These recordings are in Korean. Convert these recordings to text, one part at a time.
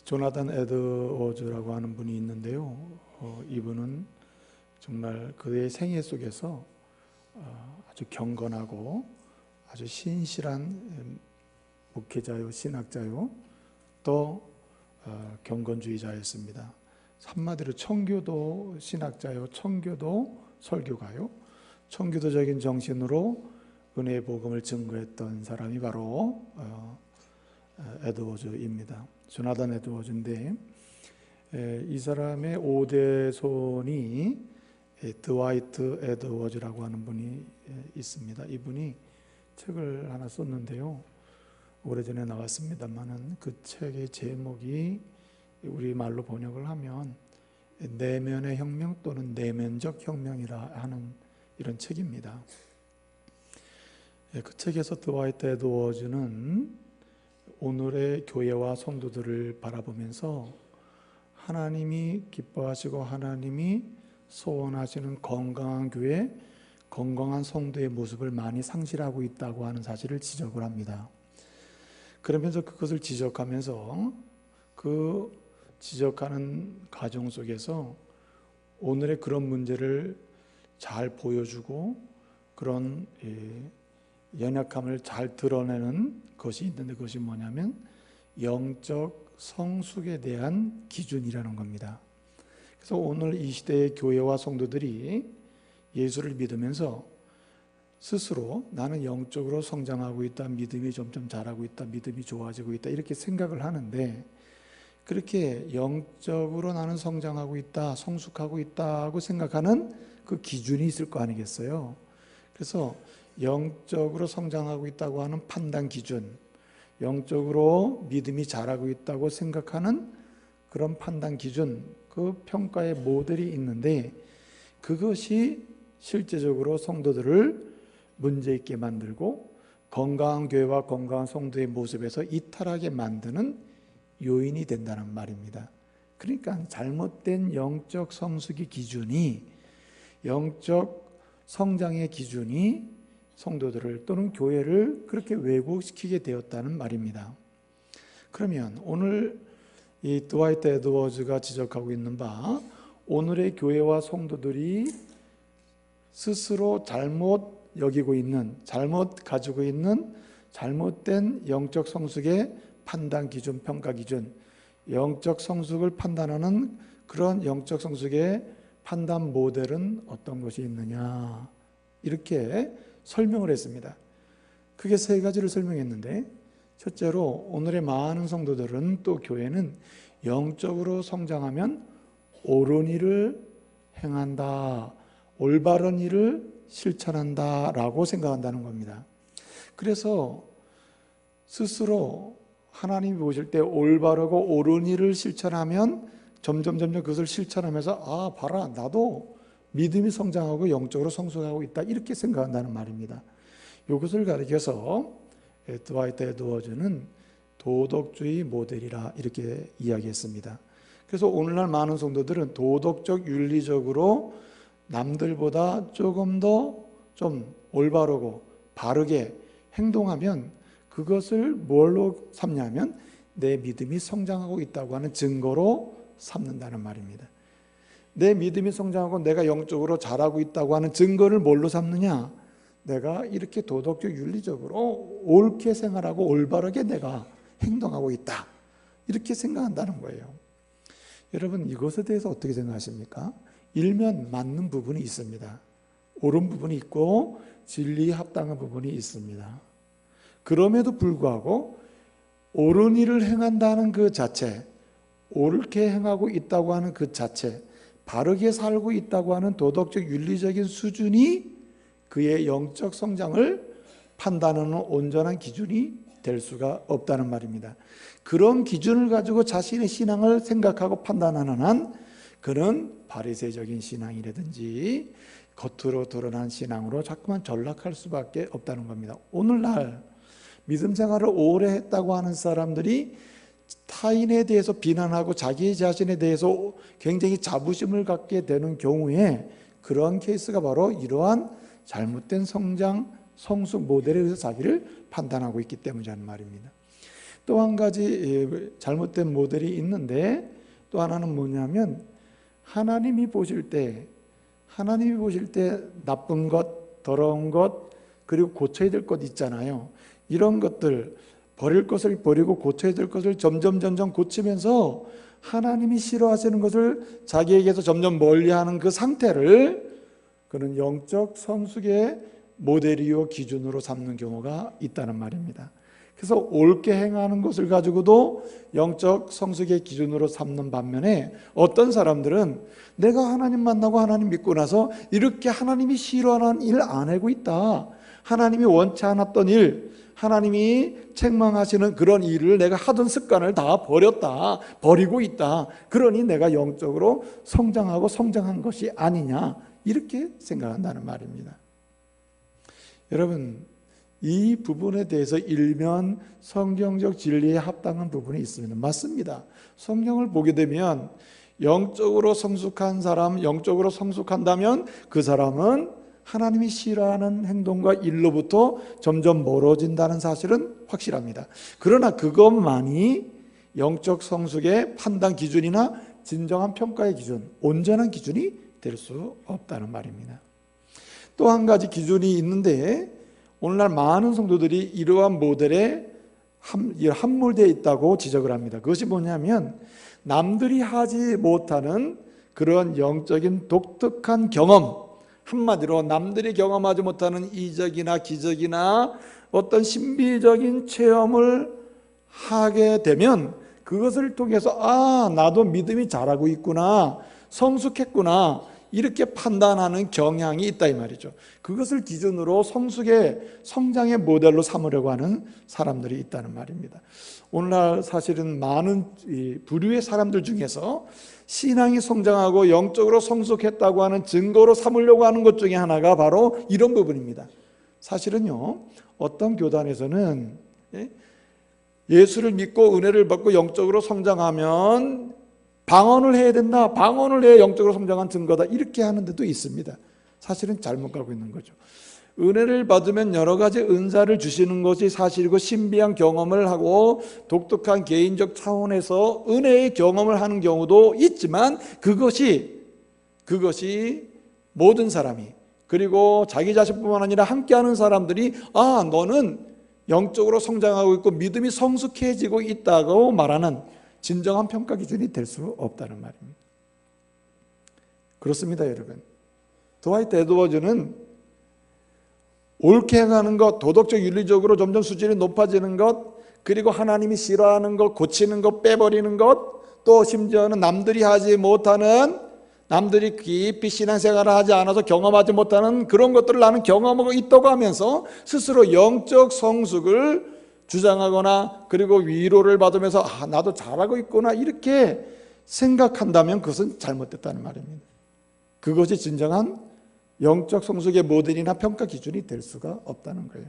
조나단 에드워즈라고 하는 분이 있는데요. 이분은 정말 그의 생애 속에서 아주 경건하고 아주 신실한 목회자요, 신학자요, 또 경건주의자였습니다. 한마디로 청교도 신학자요, 청교도 설교가요, 청교도적인 정신으로 은혜의 복음을 증거했던 사람이 바로 에드워즈입니다. 조나단 에드워즈인데, 이 사람의 5대 손이 드와이트 에드워즈라고 하는 분이 있습니다. 이분이 책을 하나 썼는데요, 오래전에 나왔습니다만은 그 책의 제목이 우리말로 번역을 하면 내면의 혁명 또는 내면적 혁명이라 하는 이런 책입니다. 그 책에서 드와이트 에드워즈는 오늘의 교회와 성도들을 바라보면서 하나님이 기뻐하시고 하나님이 소원하시는 건강한 교회, 건강한 성도의 모습을 많이 상실하고 있다고 하는 사실을 지적을 합니다. 그러면서 그것을 지적하면서 그 지적하는 과정 속에서 오늘의 그런 문제를 잘 보여주고 그런 연약함을 잘 드러내는 것이 있는데, 그것이 뭐냐면 영적 성숙에 대한 기준이라는 겁니다. 그래서 오늘 이 시대의 교회와 성도들이 예수를 믿으면서 스스로 나는 영적으로 성장하고 있다, 믿음이 점점 자라고 있다, 믿음이 좋아지고 있다, 이렇게 생각을 하는데, 그렇게 영적으로 나는 성장하고 있다, 성숙하고 있다고 생각하는 그 기준이 있을 거 아니겠어요? 그래서 영적으로 성장하고 있다고 하는 판단 기준, 영적으로 믿음이 자라고 있다고 생각하는 그런 판단 기준, 그 평가의 모델이 있는데, 그것이 실제적으로 성도들을 문제 있게 만들고 건강한 교회와 건강한 성도의 모습에서 이탈하게 만드는 요인이 된다는 말입니다. 그러니까 잘못된 영적 성숙의 기준이, 영적 성장의 기준이 성도들을 또는 교회를 그렇게 왜곡시키게 되었다는 말입니다. 그러면 오늘 이 드와이트 에드워즈가 지적하고 있는 바, 오늘의 교회와 성도들이 스스로 잘못 여기고 있는, 잘못 가지고 있는 잘못된 영적 성숙의 판단 기준, 평가 기준, 영적 성숙을 판단하는 그런 영적 성숙의 판단 모델은 어떤 것이 있느냐, 이렇게 설명을 했습니다. 크게 세 가지를 설명했는데, 첫째로 오늘의 많은 성도들은, 또 교회는 영적으로 성장하면 옳은 일을 행한다, 올바른 일을 실천한다 라고 생각한다는 겁니다. 그래서 스스로 하나님이 보실 때 올바르고 옳은 일을 실천하면 점점 그것을 실천하면서 봐라, 나도 믿음이 성장하고 영적으로 성숙하고 있다, 이렇게 생각한다는 말입니다. 이것을 가리켜서 드와이트 에드워즈는 도덕주의 모델이라 이렇게 이야기했습니다. 그래서 오늘날 많은 성도들은 도덕적, 윤리적으로 남들보다 조금 더 좀 올바르고 바르게 행동하면 그것을 뭘로 삼냐면 내 믿음이 성장하고 있다고 하는 증거로 삼는다는 말입니다. 내 믿음이 성장하고 내가 영적으로 자라고 있다고 하는 증거를 뭘로 삼느냐? 내가 이렇게 도덕적, 윤리적으로 옳게 생활하고 올바르게 내가 행동하고 있다, 이렇게 생각한다는 거예요. 여러분, 이것에 대해서 어떻게 생각하십니까? 일면 맞는 부분이 있습니다. 옳은 부분이 있고 진리에 합당한 부분이 있습니다. 그럼에도 불구하고 옳은 일을 행한다는 그 자체, 옳게 행하고 있다고 하는 그 자체, 바르게 살고 있다고 하는 도덕적, 윤리적인 수준이 그의 영적 성장을 판단하는 온전한 기준이 될 수가 없다는 말입니다. 그런 기준을 가지고 자신의 신앙을 생각하고 판단하는 한 그는 바리새적인 신앙이라든지 겉으로 드러난 신앙으로 자꾸만 전락할 수밖에 없다는 겁니다. 오늘날 믿음 생활을 오래 했다고 하는 사람들이 타인에 대해서 비난하고 자기 자신에 대해서 굉장히 자부심을 갖게 되는 경우에 그러한 케이스가 바로 이러한 잘못된 성장, 성숙 모델에 의해서 자기를 판단하고 있기 때문이라는 말입니다. 또 한 가지 잘못된 모델이 있는데, 또 하나는 뭐냐면 하나님이 보실 때 나쁜 것, 더러운 것, 그리고 고쳐야 될 것 있잖아요. 이런 것들, 버릴 것을 버리고 고쳐야 될 것을 점점 고치면서 하나님이 싫어하시는 것을 자기에게서 점점 멀리하는 그 상태를 그는 영적 성숙의 모델이요 기준으로 삼는 경우가 있다는 말입니다. 그래서 옳게 행하는 것을 가지고도 영적 성숙의 기준으로 삼는 반면에, 어떤 사람들은 내가 하나님 만나고 하나님 믿고 나서 이렇게 하나님이 싫어하는 일 안 하고 있다, 하나님이 원치 않았던 일, 하나님이 책망하시는 그런 일을 내가 하던 습관을 다 버리고 있다, 그러니 내가 영적으로 성장하고 성장한 것이 아니냐, 이렇게 생각한다는 말입니다. 여러분, 이 부분에 대해서 일면 성경적 진리에 합당한 부분이 있습니다. 맞습니다. 성경을 보게 되면 영적으로 성숙한 사람, 영적으로 성숙한다면 그 사람은 하나님이 싫어하는 행동과 일로부터 점점 멀어진다는 사실은 확실합니다. 그러나 그것만이 영적 성숙의 판단 기준이나 진정한 평가의 기준, 온전한 기준이 될 수 없다는 말입니다. 또 한 가지 기준이 있는데, 오늘날 많은 성도들이 이러한 모델에 함몰되어 있다고 지적을 합니다. 그것이 뭐냐면 남들이 하지 못하는 그런 영적인 독특한 경험, 한마디로 남들이 경험하지 못하는 이적이나 기적이나 어떤 신비적인 체험을 하게 되면 그것을 통해서 나도 믿음이 자라고 있구나, 성숙했구나, 이렇게 판단하는 경향이 있다 이 말이죠. 그것을 기준으로 성장의 모델로 삼으려고 하는 사람들이 있다는 말입니다. 오늘날 사실은 많은 부류의 사람들 중에서 신앙이 성장하고 영적으로 성숙했다고 하는 증거로 삼으려고 하는 것 중에 하나가 바로 이런 부분입니다. 사실은요, 어떤 교단에서는 예수를 믿고 은혜를 받고 영적으로 성장하면 방언을 해야 된다, 방언을 해야 영적으로 성장한 증거다, 이렇게 하는 데도 있습니다. 사실은 잘못 가고 있는 거죠. 은혜를 받으면 여러 가지 은사를 주시는 것이 사실이고, 신비한 경험을 하고 독특한 개인적 차원에서 은혜의 경험을 하는 경우도 있지만, 그것이 모든 사람이, 그리고 자기 자신뿐만 아니라 함께하는 사람들이 너는 영적으로 성장하고 있고 믿음이 성숙해지고 있다고 말하는 진정한 평가 기준이 될 수 없다는 말입니다. 그렇습니다, 여러분. 드와이트 에드워즈는 옳게 행하는 것, 도덕적 윤리적으로 점점 수준이 높아지는 것, 그리고 하나님이 싫어하는 것, 고치는 것, 빼버리는 것, 또 심지어는 남들이 하지 못하는, 남들이 깊이 신앙생활을 하지 않아서 경험하지 못하는 그런 것들을 나는 경험하고 있다고 하면서 스스로 영적 성숙을 주장하거나, 그리고 위로를 받으면서 나도 잘하고 있구나, 이렇게 생각한다면 그것은 잘못됐다는 말입니다. 그것이 진정한 영적 성숙의 모델이나 평가 기준이 될 수가 없다는 거예요.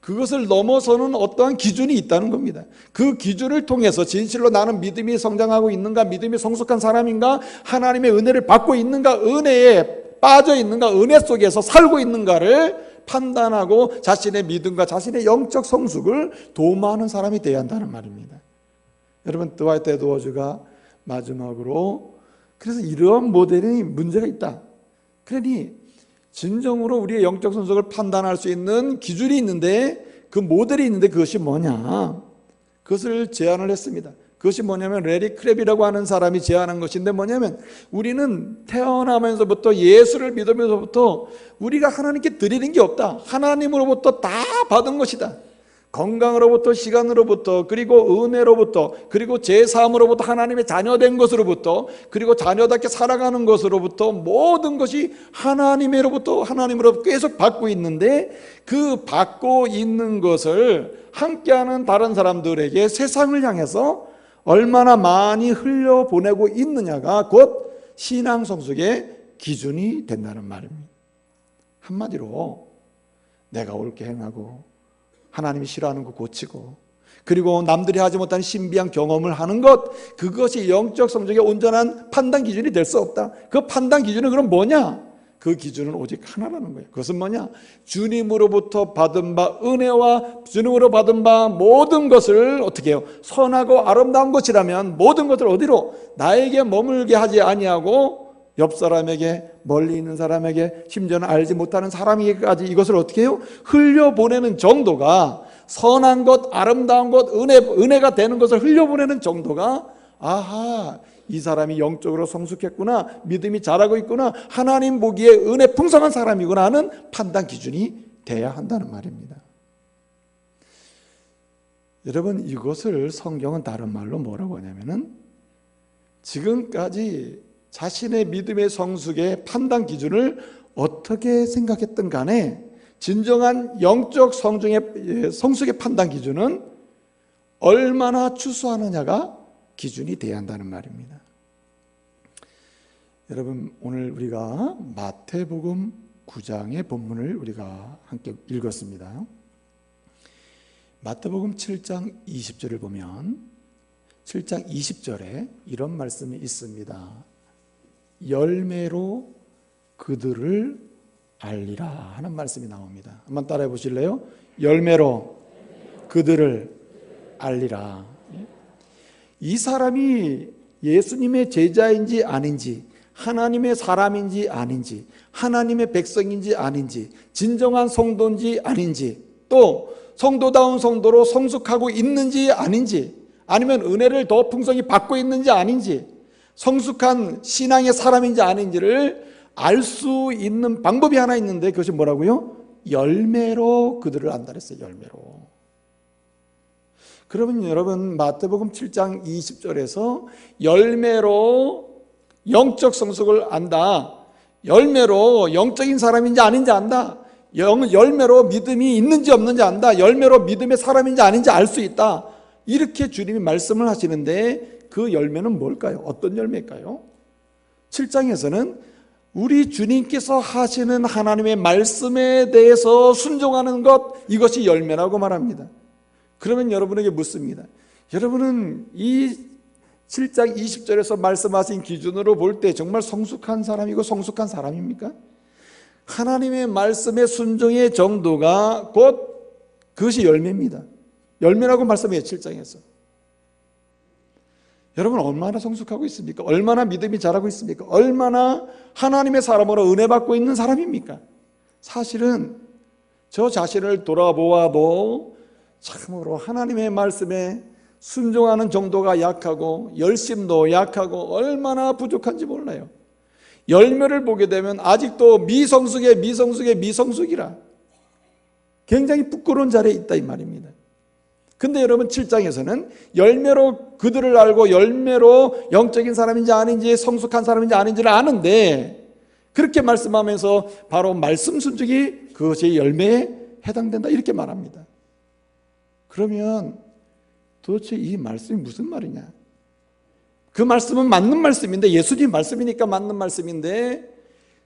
그것을 넘어서는 어떠한 기준이 있다는 겁니다. 그 기준을 통해서 진실로 나는 믿음이 성장하고 있는가, 믿음이 성숙한 사람인가, 하나님의 은혜를 받고 있는가, 은혜에 빠져 있는가, 은혜 속에서 살고 있는가를 판단하고 자신의 믿음과 자신의 영적 성숙을 도모하는 사람이 되어야 한다는 말입니다. 여러분, 드와이트 에드워즈가 마지막으로 그래서 이러한 모델이 문제가 있다, 그러니 진정으로 우리의 영적 성숙을 판단할 수 있는 기준이 있는데, 그 모델이 있는데 그것이 뭐냐, 그것을 제안을 했습니다. 그것이 뭐냐면 레리 크랩이라고 하는 사람이 제안한 것인데, 뭐냐면 우리는 태어나면서부터 예수를 믿으면서부터 우리가 하나님께 드리는 게 없다, 하나님으로부터 다 받은 것이다. 건강으로부터, 시간으로부터, 그리고 은혜로부터, 그리고 제사함으로부터, 하나님의 자녀된 것으로부터, 그리고 자녀답게 살아가는 것으로부터 모든 것이 하나님으로부터 계속 받고 있는데, 그 받고 있는 것을 함께하는 다른 사람들에게 세상을 향해서 얼마나 많이 흘려보내고 있느냐가 곧 신앙 성숙의 기준이 된다는 말입니다. 한마디로 내가 옳게 행하고 하나님이 싫어하는 거 고치고, 그리고 남들이 하지 못하는 신비한 경험을 하는 것, 그것이 영적 성적의 온전한 판단 기준이 될 수 없다. 그 판단 기준은 그럼 뭐냐? 그 기준은 오직 하나라는 거예요. 그것은 뭐냐? 주님으로부터 받은 바 은혜와 주님으로 받은 바 모든 것을 어떻게 해요? 선하고 아름다운 것이라면 모든 것을 어디로? 나에게 머물게 하지 아니하고 옆 사람에게, 멀리 있는 사람에게, 심지어는 알지 못하는 사람에게까지 이것을 어떻게 해요? 흘려보내는 정도가, 선한 것, 아름다운 것, 은혜가 되는 것을 흘려보내는 정도가, 아하, 이 사람이 영적으로 성숙했구나, 믿음이 자라고 있구나, 하나님 보기에 은혜 풍성한 사람이구나 하는 판단 기준이 돼야 한다는 말입니다. 여러분, 이것을 성경은 다른 말로 뭐라고 하냐면은, 지금까지 자신의 믿음의 성숙의 판단 기준을 어떻게 생각했든 간에 진정한 영적 성숙의 판단 기준은 얼마나 추수하느냐가 기준이 돼야 한다는 말입니다. 여러분, 오늘 우리가 마태복음 9장의 본문을 우리가 함께 읽었습니다. 마태복음 7장 20절을 보면 7장 20절에 이런 말씀이 있습니다. 열매로 그들을 알리라 하는 말씀이 나옵니다. 한번 따라해 보실래요? 열매로 그들을 알리라. 이 사람이 예수님의 제자인지 아닌지, 하나님의 사람인지 아닌지, 하나님의 백성인지 아닌지, 진정한 성도인지 아닌지, 또 성도다운 성도로 성숙하고 있는지 아닌지, 아니면 은혜를 더 풍성히 받고 있는지 아닌지, 성숙한 신앙의 사람인지 아닌지를 알 수 있는 방법이 하나 있는데 그것이 뭐라고요? 열매로 그들을 안다 그랬어요. 열매로. 그러면 여러분, 마태복음 7장 20절에서 열매로 영적 성숙을 안다, 열매로 영적인 사람인지 아닌지 안다, 열매로 믿음이 있는지 없는지 안다, 열매로 믿음의 사람인지 아닌지 알 수 있다, 이렇게 주님이 말씀을 하시는데 그 열매는 뭘까요? 어떤 열매일까요? 7장에서는 우리 주님께서 하시는 하나님의 말씀에 대해서 순종하는 것, 이것이 열매라고 말합니다. 그러면 여러분에게 묻습니다. 여러분은 이 7장 20절에서 말씀하신 기준으로 볼 때 정말 성숙한 사람이고 성숙한 사람입니까? 하나님의 말씀의 순종의 정도가 곧 그것이 열매입니다. 열매라고 말씀해요. 7장에서. 여러분, 얼마나 성숙하고 있습니까? 얼마나 믿음이 자라고 있습니까? 얼마나 하나님의 사람으로 은혜 받고 있는 사람입니까? 사실은 저 자신을 돌아보아도 참으로 하나님의 말씀에 순종하는 정도가 약하고 열심도 약하고 얼마나 부족한지 몰라요. 열매를 보게 되면 아직도 미성숙이라 굉장히 부끄러운 자리에 있다 이 말입니다. 근데 여러분, 7장에서는 열매로 그들을 알고 열매로 영적인 사람인지 아닌지, 성숙한 사람인지 아닌지를 아는데, 그렇게 말씀하면서 바로 말씀 순종이 그것이 열매에 해당된다 이렇게 말합니다. 그러면 도대체 이 말씀이 무슨 말이냐? 그 말씀은 맞는 말씀인데, 예수님 말씀이니까 맞는 말씀인데,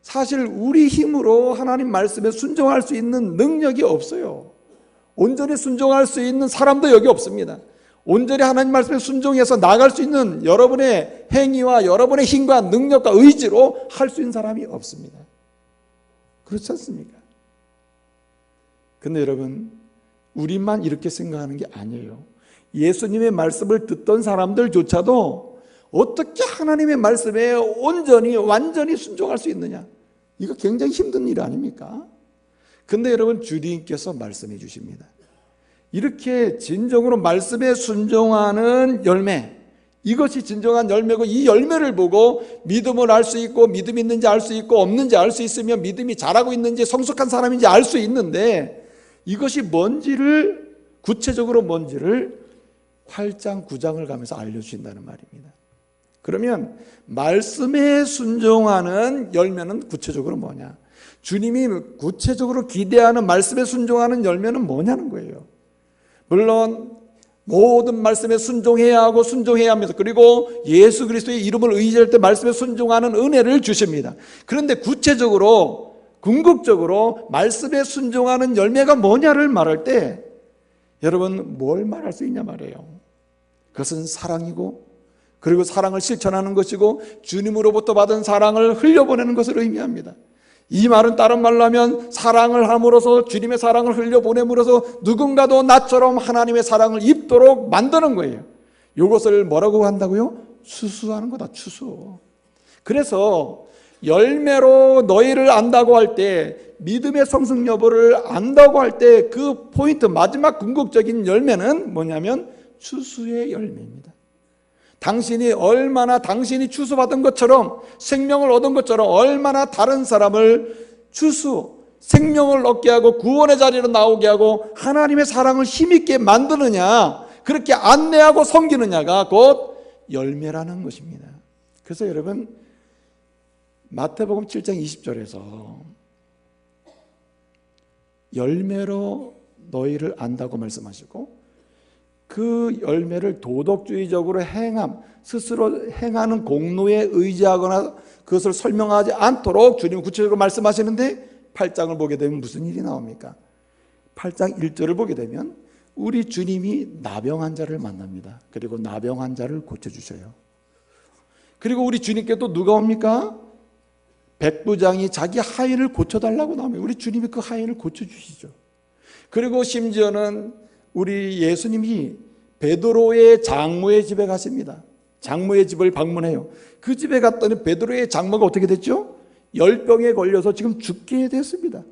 사실 우리 힘으로 하나님 말씀에 순종할 수 있는 능력이 없어요. 온전히 순종할 수 있는 사람도 여기 없습니다. 온전히 하나님 말씀에 순종해서 나아갈 수 있는 여러분의 행위와 여러분의 힘과 능력과 의지로 할 수 있는 사람이 없습니다. 그렇지 않습니까? 근데 여러분, 우리만 이렇게 생각하는 게 아니에요. 예수님의 말씀을 듣던 사람들조차도 어떻게 하나님의 말씀에 온전히 완전히 순종할 수 있느냐, 이거 굉장히 힘든 일 아닙니까? 근데 여러분, 주님께서 말씀해 주십니다. 이렇게 진정으로 말씀에 순종하는 열매, 이것이 진정한 열매고, 이 열매를 보고 믿음을 알 수 있고, 믿음이 있는지 알 수 있고, 없는지 알 수 있으면 믿음이 자라고 있는지 성숙한 사람인지 알 수 있는데, 이것이 뭔지를, 구체적으로 뭔지를 8장 9장을 가면서 알려주신다는 말입니다. 그러면 말씀에 순종하는 열매는 구체적으로 뭐냐? 주님이 구체적으로 기대하는 말씀에 순종하는 열매는 뭐냐는 거예요. 물론 모든 말씀에 순종해야 하고 순종해야 합니다. 그리고 예수 그리스도의 이름을 의지할 때 말씀에 순종하는 은혜를 주십니다. 그런데 구체적으로, 궁극적으로 말씀에 순종하는 열매가 뭐냐를 말할 때 여러분, 뭘 말할 수 있냐 말이에요. 그것은 사랑이고, 그리고 사랑을 실천하는 것이고, 주님으로부터 받은 사랑을 흘려보내는 것을 의미합니다. 이 말은 다른 말로 하면 사랑을 함으로써 주님의 사랑을 흘려보냄으로써 누군가도 나처럼 하나님의 사랑을 입도록 만드는 거예요. 이것을 뭐라고 한다고요? 추수하는 거다. 추수. 그래서 열매로 너희를 안다고 할 때, 믿음의 성숙 여부를 안다고 할 때 그 포인트, 마지막 궁극적인 열매는 뭐냐면 추수의 열매입니다. 당신이 얼마나, 당신이 추수받은 것처럼, 생명을 얻은 것처럼 얼마나 다른 사람을 생명을 얻게 하고 구원의 자리로 나오게 하고 하나님의 사랑을 힘있게 만드느냐, 그렇게 안내하고 섬기느냐가 곧 열매라는 것입니다. 그래서 여러분, 마태복음 7장 20절에서 열매로 너희를 안다고 말씀하시고, 그 열매를 도덕주의적으로 스스로 행하는 공로에 의지하거나 그것을 설명하지 않도록 주님은 구체적으로 말씀하시는데, 8장을 보게 되면 무슨 일이 나옵니까? 8장 1절을 보게 되면 우리 주님이 나병 환자를 만납니다. 그리고 나병 환자를 고쳐주셔요. 그리고 우리 주님께 또 누가 옵니까? 백부장이 자기 하인을 고쳐달라고 나오면 우리 주님이 그 하인을 고쳐주시죠. 그리고 심지어는 우리 예수님이 베드로의 장모의 집에 가십니다. 장모의 집을 방문해요. 그 집에 갔더니 베드로의 장모가 어떻게 됐죠? 열병에 걸려서 지금 죽게 됐습니다.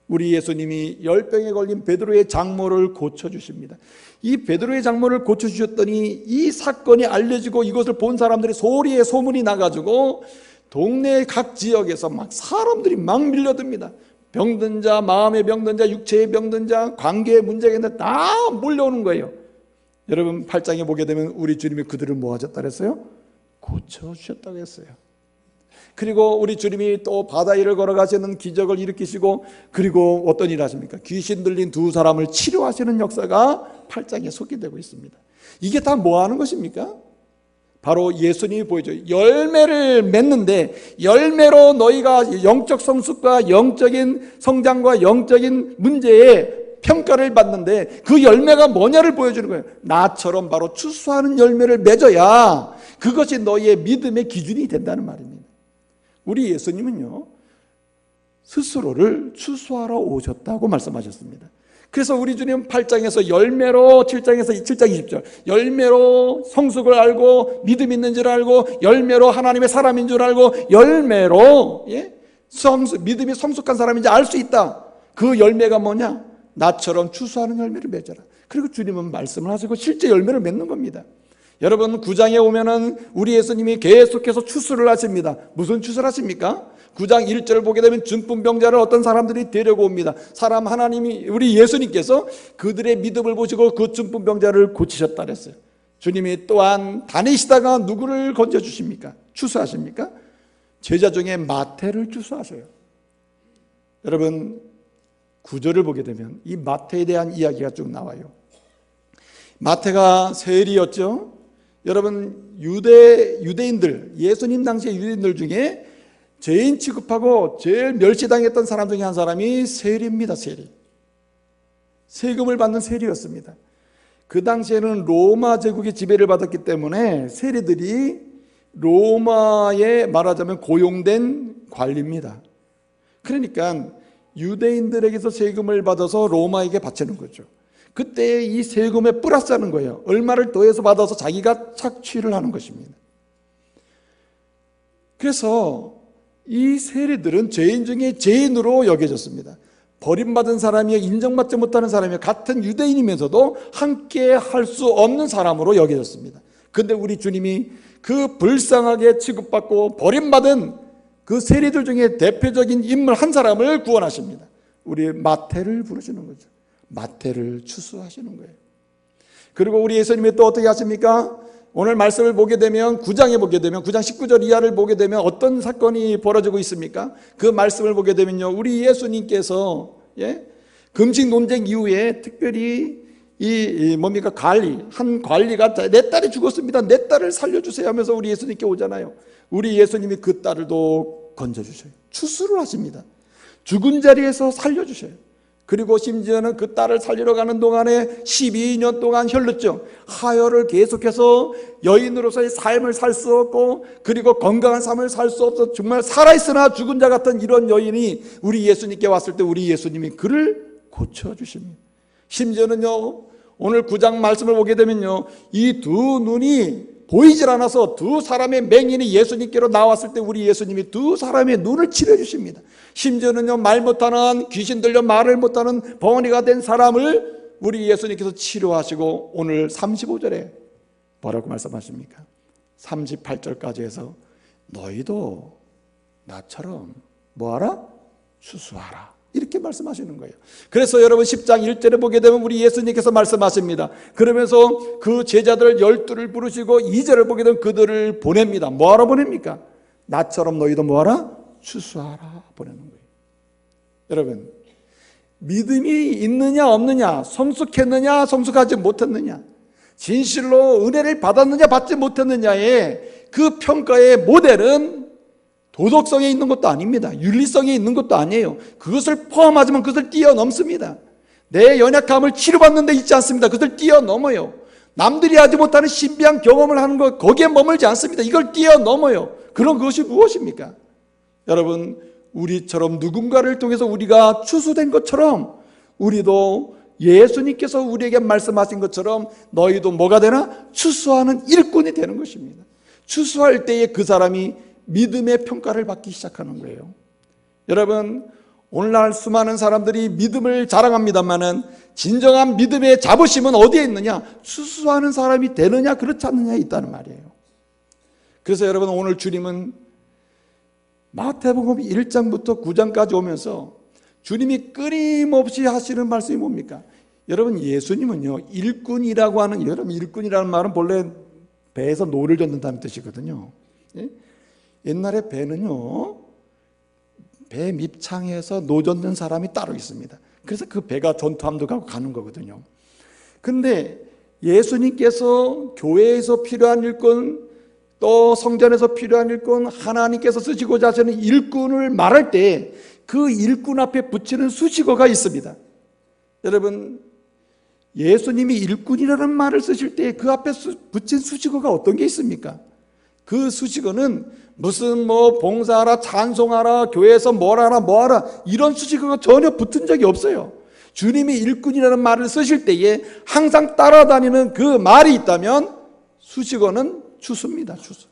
우리 예수님이 열병에 걸린 베드로의 장모를 고쳐주십니다. 이 베드로의 장모를 고쳐주셨더니 이 사건이 알려지고 이것을 본 사람들이 소리에 소문이 나가지고 동네 각 지역에서 막 사람들이 막 밀려듭니다. 병든 자, 마음의 병든 자, 육체의 병든 자, 관계의 문제가 있는데 다 몰려오는 거예요. 여러분 8장에 보게 되면 우리 주님이 그들을 뭐 하셨다 그랬어요? 고쳐주셨다고 했어요. 그리고 우리 주님이 또 바다 위를 걸어가시는 기적을 일으키시고, 그리고 어떤 일을 하십니까? 귀신 들린 두 사람을 치료하시는 역사가 8장에 소개되고 있습니다. 이게 다 뭐 하는 것입니까? 바로 예수님이 보여줘요. 열매를 맺는데, 열매로 너희가 영적 성숙과 영적인 성장과 영적인 문제에 평가를 받는데 그 열매가 뭐냐를 보여주는 거예요. 나처럼 바로 추수하는 열매를 맺어야 그것이 너희의 믿음의 기준이 된다는 말입니다. 우리 예수님은요, 스스로를 추수하러 오셨다고 말씀하셨습니다. 그래서 우리 주님 8장에서 열매로, 7장 20절, 열매로 성숙을 알고 믿음 있는 줄 알고, 열매로 하나님의 사람인 줄 알고, 열매로 믿음이 성숙한 사람인지 알 수 있다. 그 열매가 뭐냐? 나처럼 추수하는 열매를 맺어라. 그리고 주님은 말씀을 하시고 실제 열매를 맺는 겁니다. 여러분 9장에 오면은 우리 예수님이 계속해서 추수를 하십니다. 무슨 추수를 하십니까? 9장 1절을 보게 되면 중풍병자를 어떤 사람들이 데리고 옵니다. 하나님이, 우리 예수님께서 그들의 믿음을 보시고 그 중풍병자를 고치셨다 그랬어요. 주님이 또한 다니시다가 누구를 건져주십니까? 추수하십니까? 제자 중에 마태를 추수하셔요. 여러분 9절을 보게 되면 이 마태에 대한 이야기가 쭉 나와요. 마태가 세리였죠. 여러분 유대인들, 예수님 당시의 유대인들 중에 죄인 취급하고 제일 멸시당했던 사람 중에 한 사람이 세리입니다. 세금을 받는 세리였습니다. 그 당시에는 로마 제국의 지배를 받았기 때문에 세리들이 로마에 말하자면 고용된 관리입니다. 그러니까 유대인들에게서 세금을 받아서 로마에게 바치는 거죠. 그때 이 세금에 플러스하는 거예요. 얼마를 더해서 받아서 자기가 착취를 하는 것입니다. 그래서 이 세리들은 죄인 중에 죄인으로 여겨졌습니다. 버림받은 사람이요, 인정받지 못하는 사람이요, 같은 유대인이면서도 함께 할 수 없는 사람으로 여겨졌습니다. 그런데 우리 주님이 그 불쌍하게 취급받고 버림받은 그 세리들 중에 대표적인 인물 한 사람을 구원하십니다. 우리 마태를 부르시는 거죠. 마태를 추수하시는 거예요. 그리고 우리 예수님이 또 어떻게 하십니까? 오늘 말씀을 보게 되면 9장에 보게 되면 9장 19절 이하를 보게 되면 어떤 사건이 벌어지고 있습니까? 그 말씀을 보게 되면요, 우리 예수님께서 금식 논쟁 이후에 특별히 한 관리가 내 딸이 죽었습니다, 내 딸을 살려주세요 하면서 우리 예수님께 오잖아요. 우리 예수님이 그 딸을 또 건져주셔요. 추수를 하십니다. 죽은 자리에서 살려주셔요. 그리고 심지어는 그 딸을 살리러 가는 동안에 12년 동안 혈루증, 하혈을 계속해서 여인으로서의 삶을 살 수 없고, 그리고 건강한 삶을 살 수 없어 정말 살아있으나 죽은 자 같은 이런 여인이 우리 예수님께 왔을 때 우리 예수님이 그를 고쳐주십니다. 심지어는요, 오늘 9장 말씀을 보게 되면요, 이 두 눈이 보이질 않아서 두 사람의 맹인이 예수님께로 나왔을 때 우리 예수님이 두 사람의 눈을 치료해주십니다. 심지어는요, 말 못하는, 귀신 들려 말을 못하는 벙어리가 된 사람을 우리 예수님께서 치료하시고, 오늘 35절에 뭐라고 말씀하십니까? 38절까지 해서 너희도 나처럼 뭐하라? 추수하라, 이렇게 말씀하시는 거예요. 그래서 여러분 10장 1절에 보게 되면 우리 예수님께서 말씀하십니다. 그러면서 그 제자들 12를 부르시고 2절을 보게 되면 그들을 보냅니다. 뭐하러 보냅니까? 나처럼 너희도 뭐하라? 추수하라 보내는 거예요. 여러분, 믿음이 있느냐 없느냐, 성숙했느냐 성숙하지 못했느냐, 진실로 은혜를 받았느냐 받지 못했느냐의 그 평가의 모델은 도덕성에 있는 것도 아닙니다. 윤리성에 있는 것도 아니에요. 그것을 포함하지만 그것을 뛰어넘습니다. 내 연약함을 치료받는 데 있지 않습니다. 그것을 뛰어넘어요. 남들이 하지 못하는 신비한 경험을 하는 것, 거기에 머물지 않습니다. 이걸 뛰어넘어요. 그런 것이 무엇입니까? 여러분, 우리처럼 누군가를 통해서 우리가 추수된 것처럼 우리도 예수님께서 우리에게 말씀하신 것처럼 너희도 뭐가 되나? 추수하는 일꾼이 되는 것입니다. 추수할 때에 그 사람이 믿음의 평가를 받기 시작하는 거예요. 여러분, 오늘날 수많은 사람들이 믿음을 자랑합니다만은 진정한 믿음의 자부심은 어디에 있느냐? 추수하는 사람이 되느냐 그렇지 않느냐에 있다는 말이에요. 그래서 여러분, 오늘 주님은 마태복음 1장부터 9장까지 오면서 주님이 끊임없이 하시는 말씀이 뭡니까? 여러분, 예수님은요, 일꾼이라고 하는, 여러분, 일꾼이라는 말은 본래 배에서 노를 젓는다는 뜻이거든요. 예? 옛날에 배는요, 배 밑창에서 노 젓는 사람이 따로 있습니다. 그래서 그 배가 전투함도 가고 가는 거거든요. 근데 예수님께서 교회에서 필요한 일꾼, 또 성전에서 필요한 일꾼, 하나님께서 쓰시고자 하시는 일꾼을 말할 때 그 일꾼 앞에 붙이는 수식어가 있습니다. 여러분, 예수님이 일꾼이라는 말을 쓰실 때 그 앞에 붙인 수식어가 어떤 게 있습니까? 그 수식어는 무슨 뭐 봉사하라, 찬송하라, 교회에서 뭘 하라, 뭐 하라, 이런 수식어가 전혀 붙은 적이 없어요. 주님이 일꾼이라는 말을 쓰실 때에 항상 따라다니는 그 말이 있다면 수식어는 추수입니다. 추수.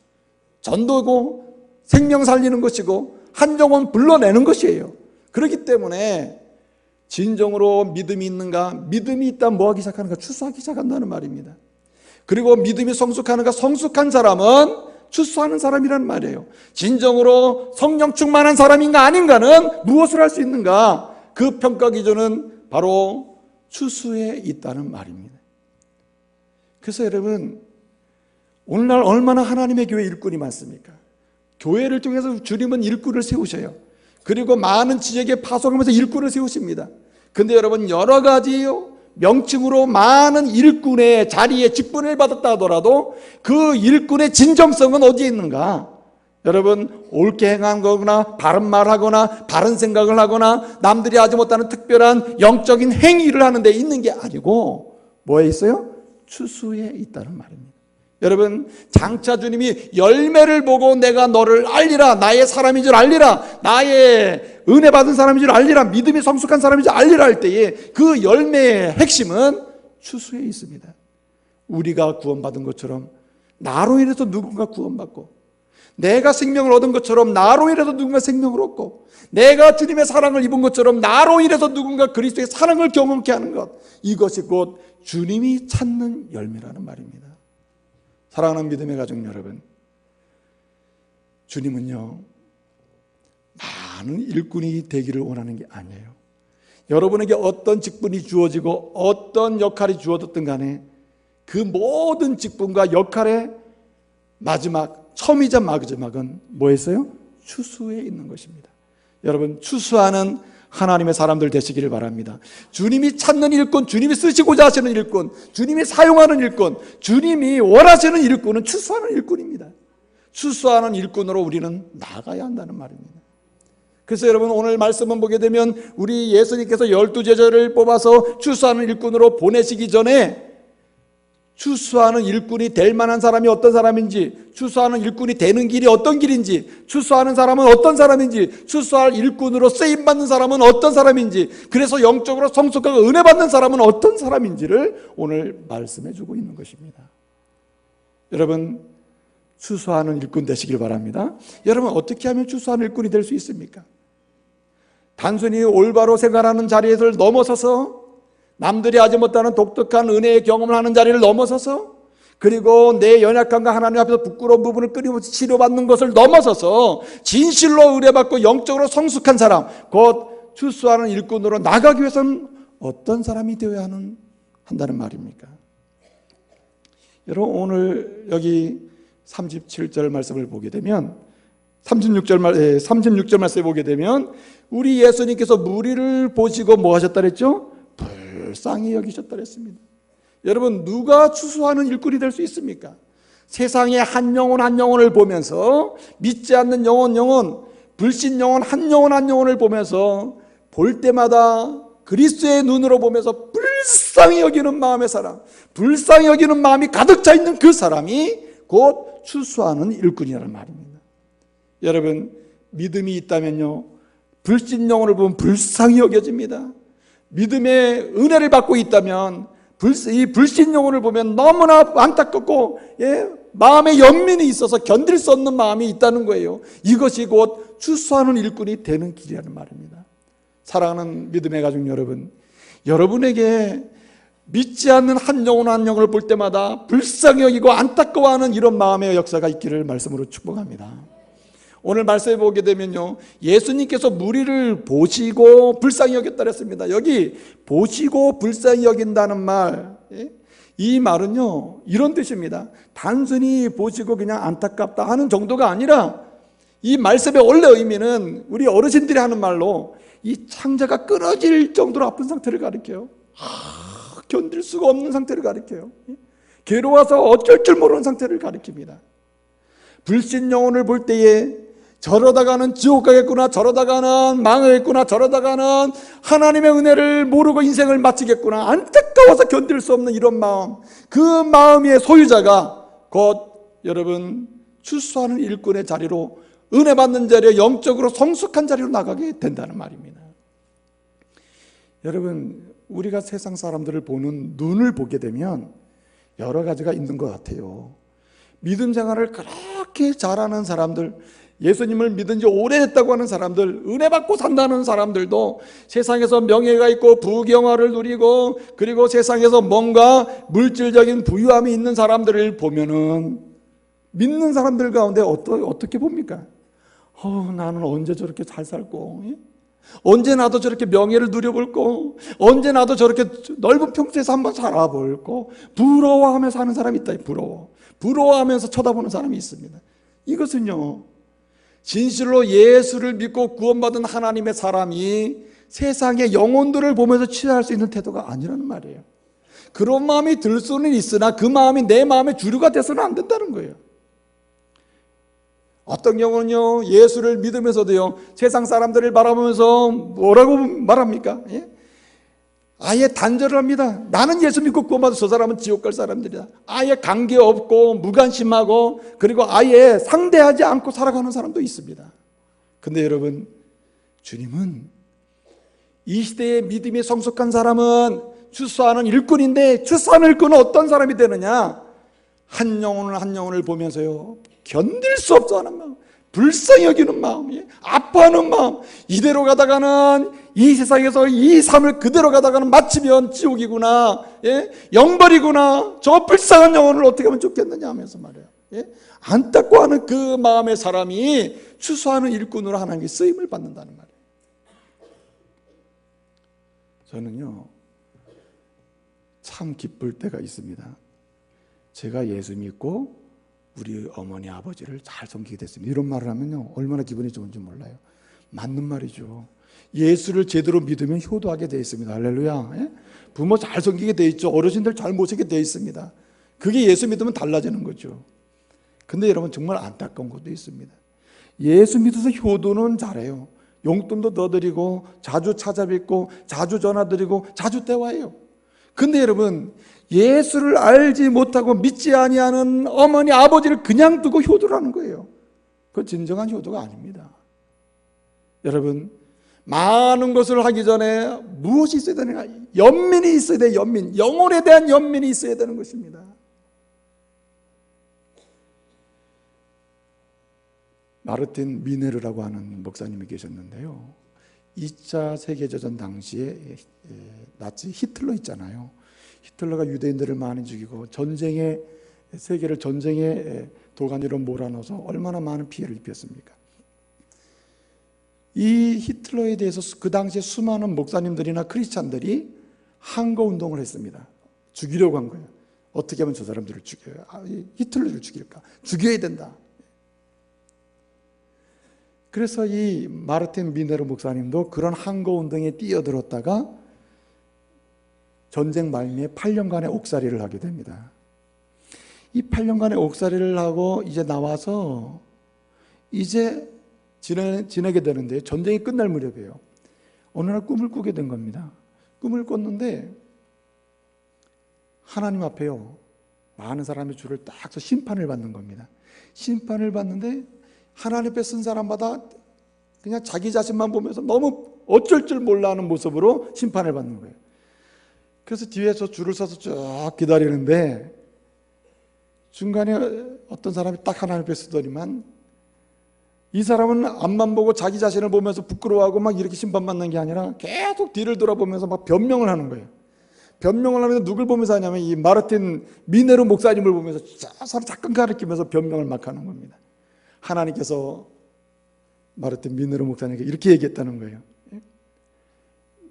전도고 생명 살리는 것이고 한 영혼 불러내는 것이에요. 그렇기 때문에 진정으로 믿음이 있는가? 믿음이 있다면 뭐 하기 시작하는가? 추수하기 시작한다는 말입니다. 그리고 믿음이 성숙하는가? 성숙한 사람은 추수하는 사람이란 말이에요. 진정으로 성령 충만한 사람인가 아닌가는 무엇을 할 수 있는가? 그 평가 기준은 바로 추수에 있다는 말입니다. 그래서 여러분, 오늘날 얼마나 하나님의 교회 일꾼이 많습니까? 교회를 통해서 주님은 일꾼을 세우셔요. 그리고 많은 지역에 파송하면서 일꾼을 세우십니다. 근데 여러분, 여러 가지 명칭으로 많은 일꾼의 자리에 직분을 받았다 하더라도 그 일꾼의 진정성은 어디에 있는가? 여러분, 옳게 행한 거거나 바른 말하거나 바른 생각을 하거나 남들이 하지 못하는 특별한 영적인 행위를 하는 데 있는 게 아니고 뭐에 있어요? 추수에 있다는 말입니다. 여러분, 장차 주님이 열매를 보고 내가 너를 알리라, 나의 사람인 줄 알리라, 나의 은혜 받은 사람인 줄 알리라, 믿음이 성숙한 사람인 줄 알리라 할 때에 그 열매의 핵심은 추수에 있습니다. 우리가 구원받은 것처럼 나로 인해서 누군가 구원받고, 내가 생명을 얻은 것처럼 나로 인해서 누군가 생명을 얻고, 내가 주님의 사랑을 입은 것처럼 나로 인해서 누군가 그리스도의 사랑을 경험케 하는 것, 이것이 곧 주님이 찾는 열매라는 말입니다. 사랑하는 믿음의 가족 여러분, 주님은요, 많은 일꾼이 되기를 원하는 게 아니에요. 여러분에게 어떤 직분이 주어지고 어떤 역할이 주어졌든 간에 그 모든 직분과 역할의 마지막, 처음이자 마지막은 뭐였어요? 추수에 있는 것입니다. 여러분, 추수하는 하나님의 사람들 되시기를 바랍니다. 주님이 찾는 일꾼, 주님이 쓰시고자 하시는 일꾼, 주님이 사용하는 일꾼, 주님이 원하시는 일꾼은 추수하는 일꾼입니다. 추수하는 일꾼으로 우리는 나가야 한다는 말입니다. 그래서 여러분 오늘 말씀을 보게 되면 우리 예수님께서 12제자를 뽑아서 추수하는 일꾼으로 보내시기 전에 추수하는 일꾼이 될 만한 사람이 어떤 사람인지, 추수하는 일꾼이 되는 길이 어떤 길인지, 추수하는 사람은 어떤 사람인지, 추수할 일꾼으로 쓰임받는 사람은 어떤 사람인지, 그래서 영적으로 성숙하고 은혜 받는 사람은 어떤 사람인지를 오늘 말씀해 주고 있는 것입니다. 여러분, 추수하는 일꾼 되시길 바랍니다. 여러분, 어떻게 하면 추수하는 일꾼이 될 수 있습니까? 단순히 올바로 생활하는 자리에서 넘어서서 남들이 하지 못하는 독특한 은혜의 경험을 하는 자리를 넘어서서, 그리고 내 연약함과 하나님 앞에서 부끄러운 부분을 끊임없이 치료받는 것을 넘어서서 진실로 의뢰받고 영적으로 성숙한 사람, 곧 추수하는 일꾼으로 나가기 위해서는 어떤 사람이 되어야 한다는 말입니까? 여러분, 오늘 여기 37절 말씀을 보게 되면 36절 말씀을 보게 되면 우리 예수님께서 무리를 보시고 뭐 하셨다 그랬죠? 불쌍히 여기셨다 그랬습니다. 여러분, 누가 추수하는 일꾼이 될 수 있습니까? 세상의 한 영혼을 보면서, 믿지 않는 영혼, 불신 영혼 한 영혼을 보면서 볼 때마다 그리스도의 눈으로 보면서 불쌍히 여기는 마음의 사람, 불쌍히 여기는 마음이 가득 차 있는 그 사람이 곧 추수하는 일꾼이라는 말입니다. 여러분, 믿음이 있다면요, 불신 영혼을 보면 불쌍히 여겨집니다. 믿음의 은혜를 받고 있다면 이 불신 영혼을 보면 너무나 안타깝고 마음에 연민이 있어서 견딜 수 없는 마음이 있다는 거예요. 이것이 곧 추수하는 일꾼이 되는 길이라는 말입니다. 사랑하는 믿음의 가족 여러분, 여러분에게 믿지 않는 한 영혼을 볼 때마다 불쌍히 여기고 안타까워하는 이런 마음의 역사가 있기를 말씀으로 축복합니다. 오늘 말씀해 보게 되면요, 예수님께서 무리를 보시고 불쌍히 여겼다 그랬습니다. 여기 보시고 불쌍히 여긴다는 말, 이 말은요 이런 뜻입니다. 단순히 보시고 그냥 안타깝다 하는 정도가 아니라, 이 말씀의 원래 의미는 우리 어르신들이 하는 말로 이 창자가 끊어질 정도로 아픈 상태를 가리켜요. 견딜 수가 없는 상태를 가리켜요. 괴로워서 어쩔 줄 모르는 상태를 가리킵니다. 불신 영혼을 볼 때에 저러다가는 지옥 가겠구나, 저러다가는 망하겠구나, 저러다가는 하나님의 은혜를 모르고 인생을 마치겠구나, 안타까워서 견딜 수 없는 이런 마음, 그 마음의 소유자가 곧 여러분 추수하는 일꾼의 자리로, 은혜 받는 자리에 영적으로 성숙한 자리로 나가게 된다는 말입니다. 여러분, 우리가 세상 사람들을 보는 눈을 보게 되면 여러 가지가 있는 것 같아요. 믿음 생활을 그렇게 잘하는 사람들, 예수님을 믿은 지 오래됐다고 하는 사람들, 은혜 받고 산다는 사람들도 세상에서 명예가 있고 부경화를 누리고, 그리고 세상에서 뭔가 물질적인 부유함이 있는 사람들을 보면은 믿는 사람들 가운데 어떻게 봅니까? 나는 언제 저렇게 잘 살고, 언제 나도 저렇게 명예를 누려볼고, 언제 나도 저렇게 넓은 평지에서 한번 살아볼고, 부러워하며 사는 사람이 있다. 부러워하면서 쳐다보는 사람이 있습니다. 이것은요, 진실로 예수를 믿고 구원받은 하나님의 사람이 세상의 영혼들을 보면서 취할 수 있는 태도가 아니라는 말이에요. 그런 마음이 들 수는 있으나 그 마음이 내 마음의 주류가 돼서는 안 된다는 거예요. 어떤 경우는요, 예수를 믿으면서도요, 세상 사람들을 바라보면서 뭐라고 말합니까? 아예 단절을 합니다. 나는 예수 믿고 구원받아 저 사람은 지옥 갈 사람들이다. 아예 관계없고 무관심하고, 그리고 아예 상대하지 않고 살아가는 사람도 있습니다. 근데 여러분, 주님은 이 시대의 믿음이 성숙한 사람은 추수하는 일꾼인데, 추수하는 일꾼은 어떤 사람이 되느냐? 한 영혼을 보면서요, 견딜 수 없어 하는 마음, 불쌍히 여기는 마음, 아파하는 마음, 이대로 가다가는 이 세상에서 이 삶을 그대로 가다가는 마치면 지옥이구나, 영벌이구나, 저 불쌍한 영혼을 어떻게 하면 좋겠느냐 하면서 말이에요. 안타까워하는 그 마음의 사람이 추수하는 일꾼으로 하나님께 쓰임을 받는다는 말이에요. 저는요, 참 기쁠 때가 있습니다. 제가 예수 믿고 우리 어머니 아버지를 잘 섬기게 됐습니다. 이런 말을 하면요, 얼마나 기분이 좋은지 몰라요. 맞는 말이죠. 예수를 제대로 믿으면 효도하게 되어 있습니다. 할렐루야. 부모 잘 섬기게 되어 있죠. 어르신들 잘 모시게 되어 있습니다. 그게 예수 믿으면 달라지는 거죠. 근데 여러분, 정말 안타까운 것도 있습니다. 예수 믿어서 효도는 잘해요. 용돈도 더 드리고 자주 찾아뵙고 자주 전화드리고 자주 대화해요. 근데 여러분, 예수를 알지 못하고 믿지 아니하는 어머니 아버지를 그냥 두고 효도를 하는 거예요. 그건 진정한 효도가 아닙니다. 여러분, 많은 것을 하기 전에 무엇이 있어야 되는가? 연민이 있어야 돼요. 연민. 영혼에 대한 연민이 있어야 되는 것입니다. 마르틴 미네르라고 하는 목사님이 계셨는데요, 2차 세계대전 당시에 나치 히틀러 있잖아요. 히틀러가 유대인들을 많이 죽이고 세계를 전쟁의 도가니로 몰아넣어서 얼마나 많은 피해를 입혔습니까? 이 히틀러에 대해서 그 당시에 수많은 목사님들이나 크리스찬들이 항거 운동을 했습니다. 죽이려고 한 거예요. 어떻게 하면 저 사람들을 죽여요? 히틀러를 죽일까? 죽여야 된다. 그래서 이 마르틴 미네르 목사님도 그런 항거 운동에 뛰어들었다가 전쟁 말미에 8년간의 옥살이를 하게 됩니다. 이 8년간의 옥살이를 하고 이제 나와서 이제 지내게 되는데, 전쟁이 끝날 무렵이에요. 어느 날 꿈을 꾸게 된 겁니다. 꿈을 꿨는데 하나님 앞에요, 많은 사람의 줄을 딱 서 심판을 받는 겁니다. 심판을 받는데 하나님 앞에 쓴 사람마다 그냥 자기 자신만 보면서 너무 어쩔 줄 몰라 하는 모습으로 심판을 받는 거예요. 그래서 뒤에서 줄을 서서 쭉 기다리는데 중간에 어떤 사람이 딱 하나님 앞에 서더니만, 이 사람은 앞만 보고 자기 자신을 보면서 부끄러워하고 막 이렇게 심판받는 게 아니라 계속 뒤를 돌아보면서 막 변명을 하는 거예요. 변명을 하면서 누굴 보면서 하냐면 이 마르틴 미네르 목사님을 보면서 저 사람 잠깐 가리키면서 변명을 막 하는 겁니다. 하나님께서 마르틴 미네르 목사님에게 이렇게 얘기했다는 거예요.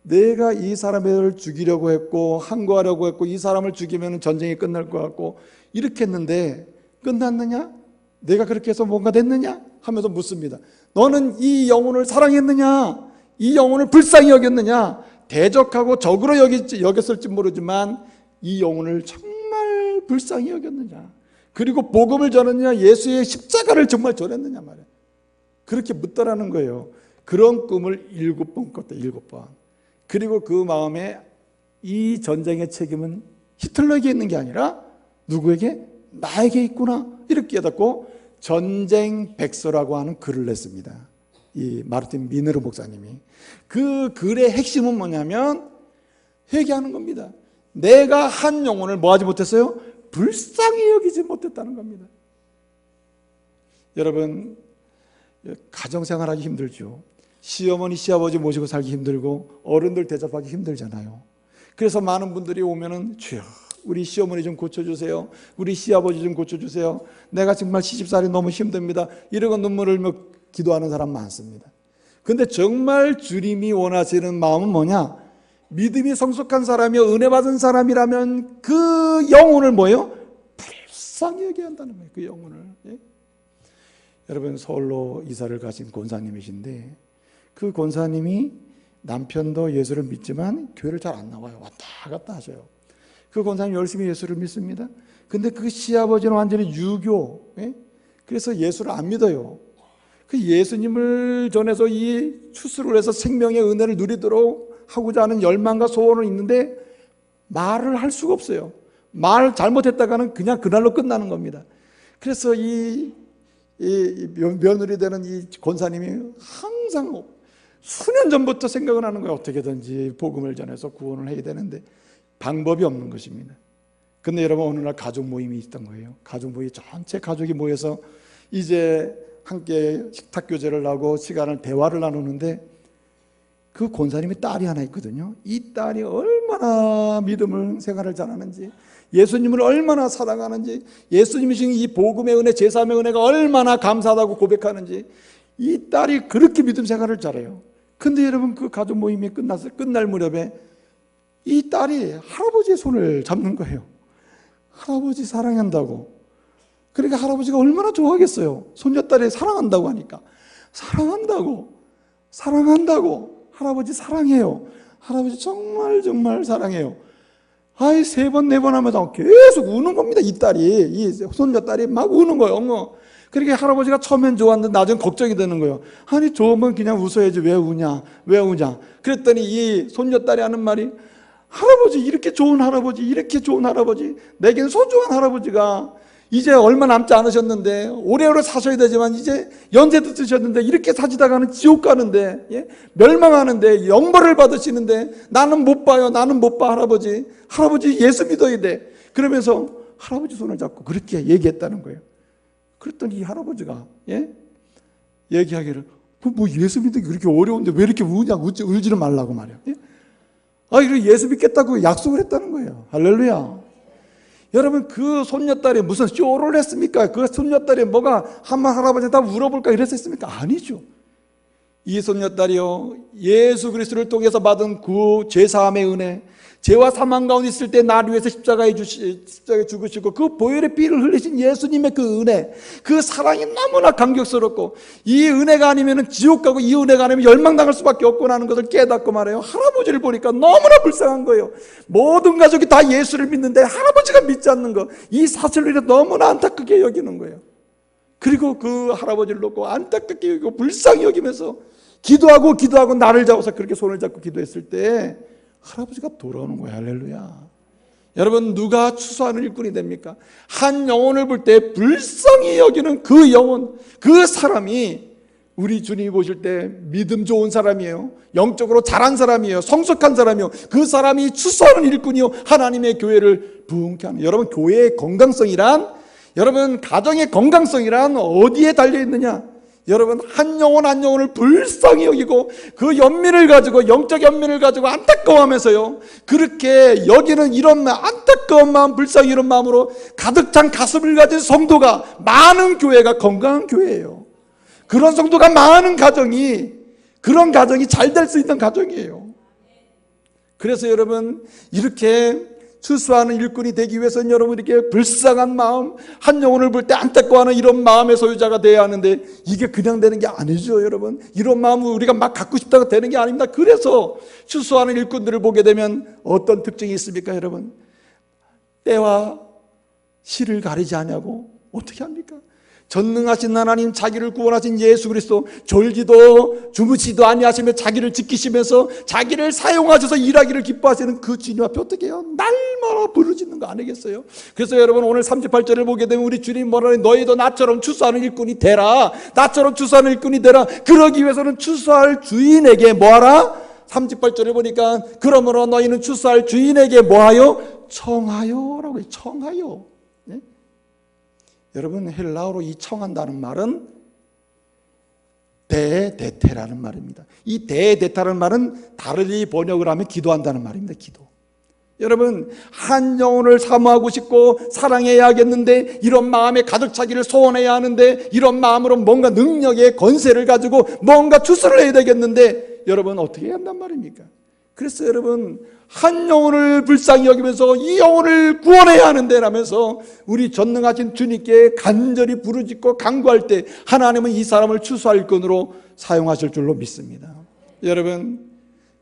내가 이 사람을 죽이려고 했고 항거하려고 했고 이 사람을 죽이면 전쟁이 끝날 것 같고 이렇게 했는데 끝났느냐? 내가 그렇게 해서 뭔가 됐느냐? 하면서 묻습니다. 너는 이 영혼을 사랑했느냐? 이 영혼을 불쌍히 여겼느냐? 대적하고 적으로 여겼을지 모르지만 이 영혼을 정말 불쌍히 여겼느냐? 그리고 복음을 전했느냐? 예수의 십자가를 정말 전했느냐 말이에요. 그렇게 묻더라는 거예요. 그런 꿈을 7번 꿨대, 7번. 그리고 그 마음에 이 전쟁의 책임은 히틀러에게 있는 게 아니라 누구에게? 나에게 있구나. 이렇게 깨닫고 전쟁 백서라고 하는 글을 냈습니다. 이 마르틴 미네르 목사님이. 그 글의 핵심은 뭐냐면 회개하는 겁니다. 내가 한 영혼을 뭐 하지 못했어요? 불쌍히 여기지 못했다는 겁니다. 여러분, 가정생활하기 힘들죠. 시어머니 시아버지 모시고 살기 힘들고 어른들 대접하기 힘들잖아요. 그래서 많은 분들이 오면은 주여 우리 시어머니 좀 고쳐주세요, 우리 시아버지 좀 고쳐주세요, 내가 정말 시집살이 너무 힘듭니다, 이러고 눈물을 흘며 기도하는 사람 많습니다. 근데 정말 주님이 원하시는 마음은 뭐냐? 믿음이 성숙한 사람이요 은혜 받은 사람이라면 그 영혼을 뭐예요? 불쌍히 여겨야 한다는 거예요. 그 영혼을. 예? 여러분, 서울로 이사를 가신 권사님이신데 그 권사님이 남편도 예수를 믿지만 교회를 잘 안 나와요. 왔다 갔다 하셔요. 그 권사님 열심히 예수를 믿습니다. 근데 그 시아버지는 완전히 유교. 예? 그래서 예수를 안 믿어요. 그 예수님을 전해서 이 추수를 해서 생명의 은혜를 누리도록 하고자 하는 열망과 소원은 있는데 말을 할 수가 없어요. 말 잘못했다가는 그냥 그날로 끝나는 겁니다. 그래서 이 며느리 되는 이 권사님이 항상 수년 전부터 생각을 하는 거예요. 어떻게든지 복음을 전해서 구원을 해야 되는데 방법이 없는 것입니다. 근데 여러분, 어느 날 가족 모임이 있던 거예요. 가족 모임, 전체 가족이 모여서 이제 함께 식탁 교제를 하고 시간을 대화를 나누는데 그 권사님의 딸이 하나 있거든요. 이 딸이 얼마나 믿음을 생활을 잘하는지, 예수님을 얼마나 사랑하는지, 예수님이 주신 이 복음의 은혜, 제사함의 은혜가 얼마나 감사하다고 고백하는지, 이 딸이 그렇게 믿음 생활을 잘해요. 근데 여러분, 그 가족 모임이 끝날 무렵에 이 딸이 할아버지의 손을 잡는 거예요. 할아버지 사랑한다고. 그러니까 할아버지가 얼마나 좋아하겠어요. 손녀딸이 사랑한다고 하니까. 사랑한다고 할아버지 사랑해요. 할아버지 정말 사랑해요. 아이, 3번 4번 하면서 계속 우는 겁니다. 이 딸이, 이 손녀딸이 막 우는 거예요. 그러니까 할아버지가 처음엔 좋았는데 나중에 걱정이 되는 거예요. 아니 좋으면 그냥 웃어야지 왜 우냐 왜 우냐. 그랬더니 이 손녀딸이 하는 말이, 할아버지 이렇게 좋은 할아버지, 이렇게 좋은 할아버지, 내겐 소중한 할아버지가 이제 얼마 남지 않으셨는데 오래오래 사셔야 되지만 이제 연세도 드셨는데 이렇게 사시다가는 지옥 가는데, 예? 멸망하는데 영벌을 받으시는데 나는 못 봐요. 나는 못 봐. 할아버지 예수 믿어야 돼. 그러면서 할아버지 손을 잡고 그렇게 얘기했다는 거예요. 그랬더니 이 할아버지가, 예? 얘기하기를, 뭐 예수 믿기 그렇게 어려운데 왜 이렇게 우냐고, 울지는 말라고 말이야. 예? 그리고 예수 믿겠다고 약속을 했다는 거예요. 할렐루야. 여러분, 그 손녀딸이 무슨 쇼를 했습니까? 그 손녀딸이 뭐가 한번 할아버지 다 울어볼까 이랬습니까? 아니죠. 이 손녀딸이요, 예수 그리스도를 통해서 받은 그 죄사함의 은혜, 죄와 사망 가운데 있을 때 나를 위해서 십자가에 죽으시고 그 보혈의 피를 흘리신 예수님의 그 은혜, 그 사랑이 너무나 감격스럽고, 이 은혜가 아니면 지옥 가고 이 은혜가 아니면 열망당할 수밖에 없구나 하는 것을 깨닫고 말해요. 할아버지를 보니까 너무나 불쌍한 거예요. 모든 가족이 다 예수를 믿는데 할아버지가 믿지 않는 거, 이 사실을 너무나 안타깝게 여기는 거예요. 그리고 그 할아버지를 놓고 안타깝게 여기고 불쌍히 여기면서 기도하고 나를 잡아서 그렇게 손을 잡고 기도했을 때 할아버지가 돌아오는 거예요. 할렐루야. 여러분, 누가 추수하는 일꾼이 됩니까? 한 영혼을 볼 때 불쌍히 여기는 그 영혼, 그 사람이 우리 주님이 보실 때 믿음 좋은 사람이에요. 영적으로 잘한 사람이에요. 성숙한 사람이에요. 그 사람이 추수하는 일꾼이요, 하나님의 교회를 부흥케 하는. 여러분, 교회의 건강성이란, 여러분 가정의 건강성이란 어디에 달려있느냐? 여러분, 한 영혼 한 영혼을 불쌍히 여기고 그 연민을 가지고, 영적 연민을 가지고 안타까워하면서요, 그렇게 여기는 이런 안타까운 마음, 불쌍히 이런 마음으로 가득 찬 가슴을 가진 성도가 많은 교회가 건강한 교회예요. 그런 성도가 많은 가정이, 그런 가정이 잘 될 수 있는 가정이에요. 그래서 여러분, 이렇게 추수하는 일꾼이 되기 위해서는 여러분 이렇게 불쌍한 마음, 한 영혼을 볼 때 안타까워하는 이런 마음의 소유자가 되어야 하는데, 이게 그냥 되는 게 아니죠. 여러분, 이런 마음을 우리가 막 갖고 싶다고 되는 게 아닙니다. 그래서 추수하는 일꾼들을 보게 되면 어떤 특징이 있습니까? 여러분, 때와 시를 가리지 않냐고 어떻게 합니까? 전능하신 하나님, 자기를 구원하신 예수 그리스도, 졸지도 주무시도 아니하시며 자기를 지키시면서 자기를 사용하셔서 일하기를 기뻐하시는 그 주님 앞에 어떻게 해요? 날마다 부르짖는 거 아니겠어요? 그래서 여러분, 오늘 38절을 보게 되면 우리 주님 뭐라니, 너희도 나처럼 추수하는 일꾼이 되라. 나처럼 추수하는 일꾼이 되라. 그러기 위해서는 추수할 주인에게 뭐하라? 38절을 보니까, 그러므로 너희는 추수할 주인에게 뭐하여? 청하여 라고 해요. 청하여. 네? 여러분, 헬라어로 이 청한다는 말은 데데테라는 말입니다. 이 데데테라는 말은 다르게 번역을 하면 기도한다는 말입니다. 기도. 여러분, 한 영혼을 사모하고 싶고 사랑해야겠는데, 이런 마음에 가득 차기를 소원해야 하는데, 이런 마음으로 뭔가 능력의 건세를 가지고 뭔가 추수를 해야 되겠는데, 여러분 어떻게 해야 한단 말입니까? 그래서 여러분, 한 영혼을 불쌍히 여기면서 이 영혼을 구원해야 하는데 라면서 우리 전능하신 주님께 간절히 부르짖고 간구할 때 하나님은 이 사람을 추수할 일꾼으로 사용하실 줄로 믿습니다. 여러분,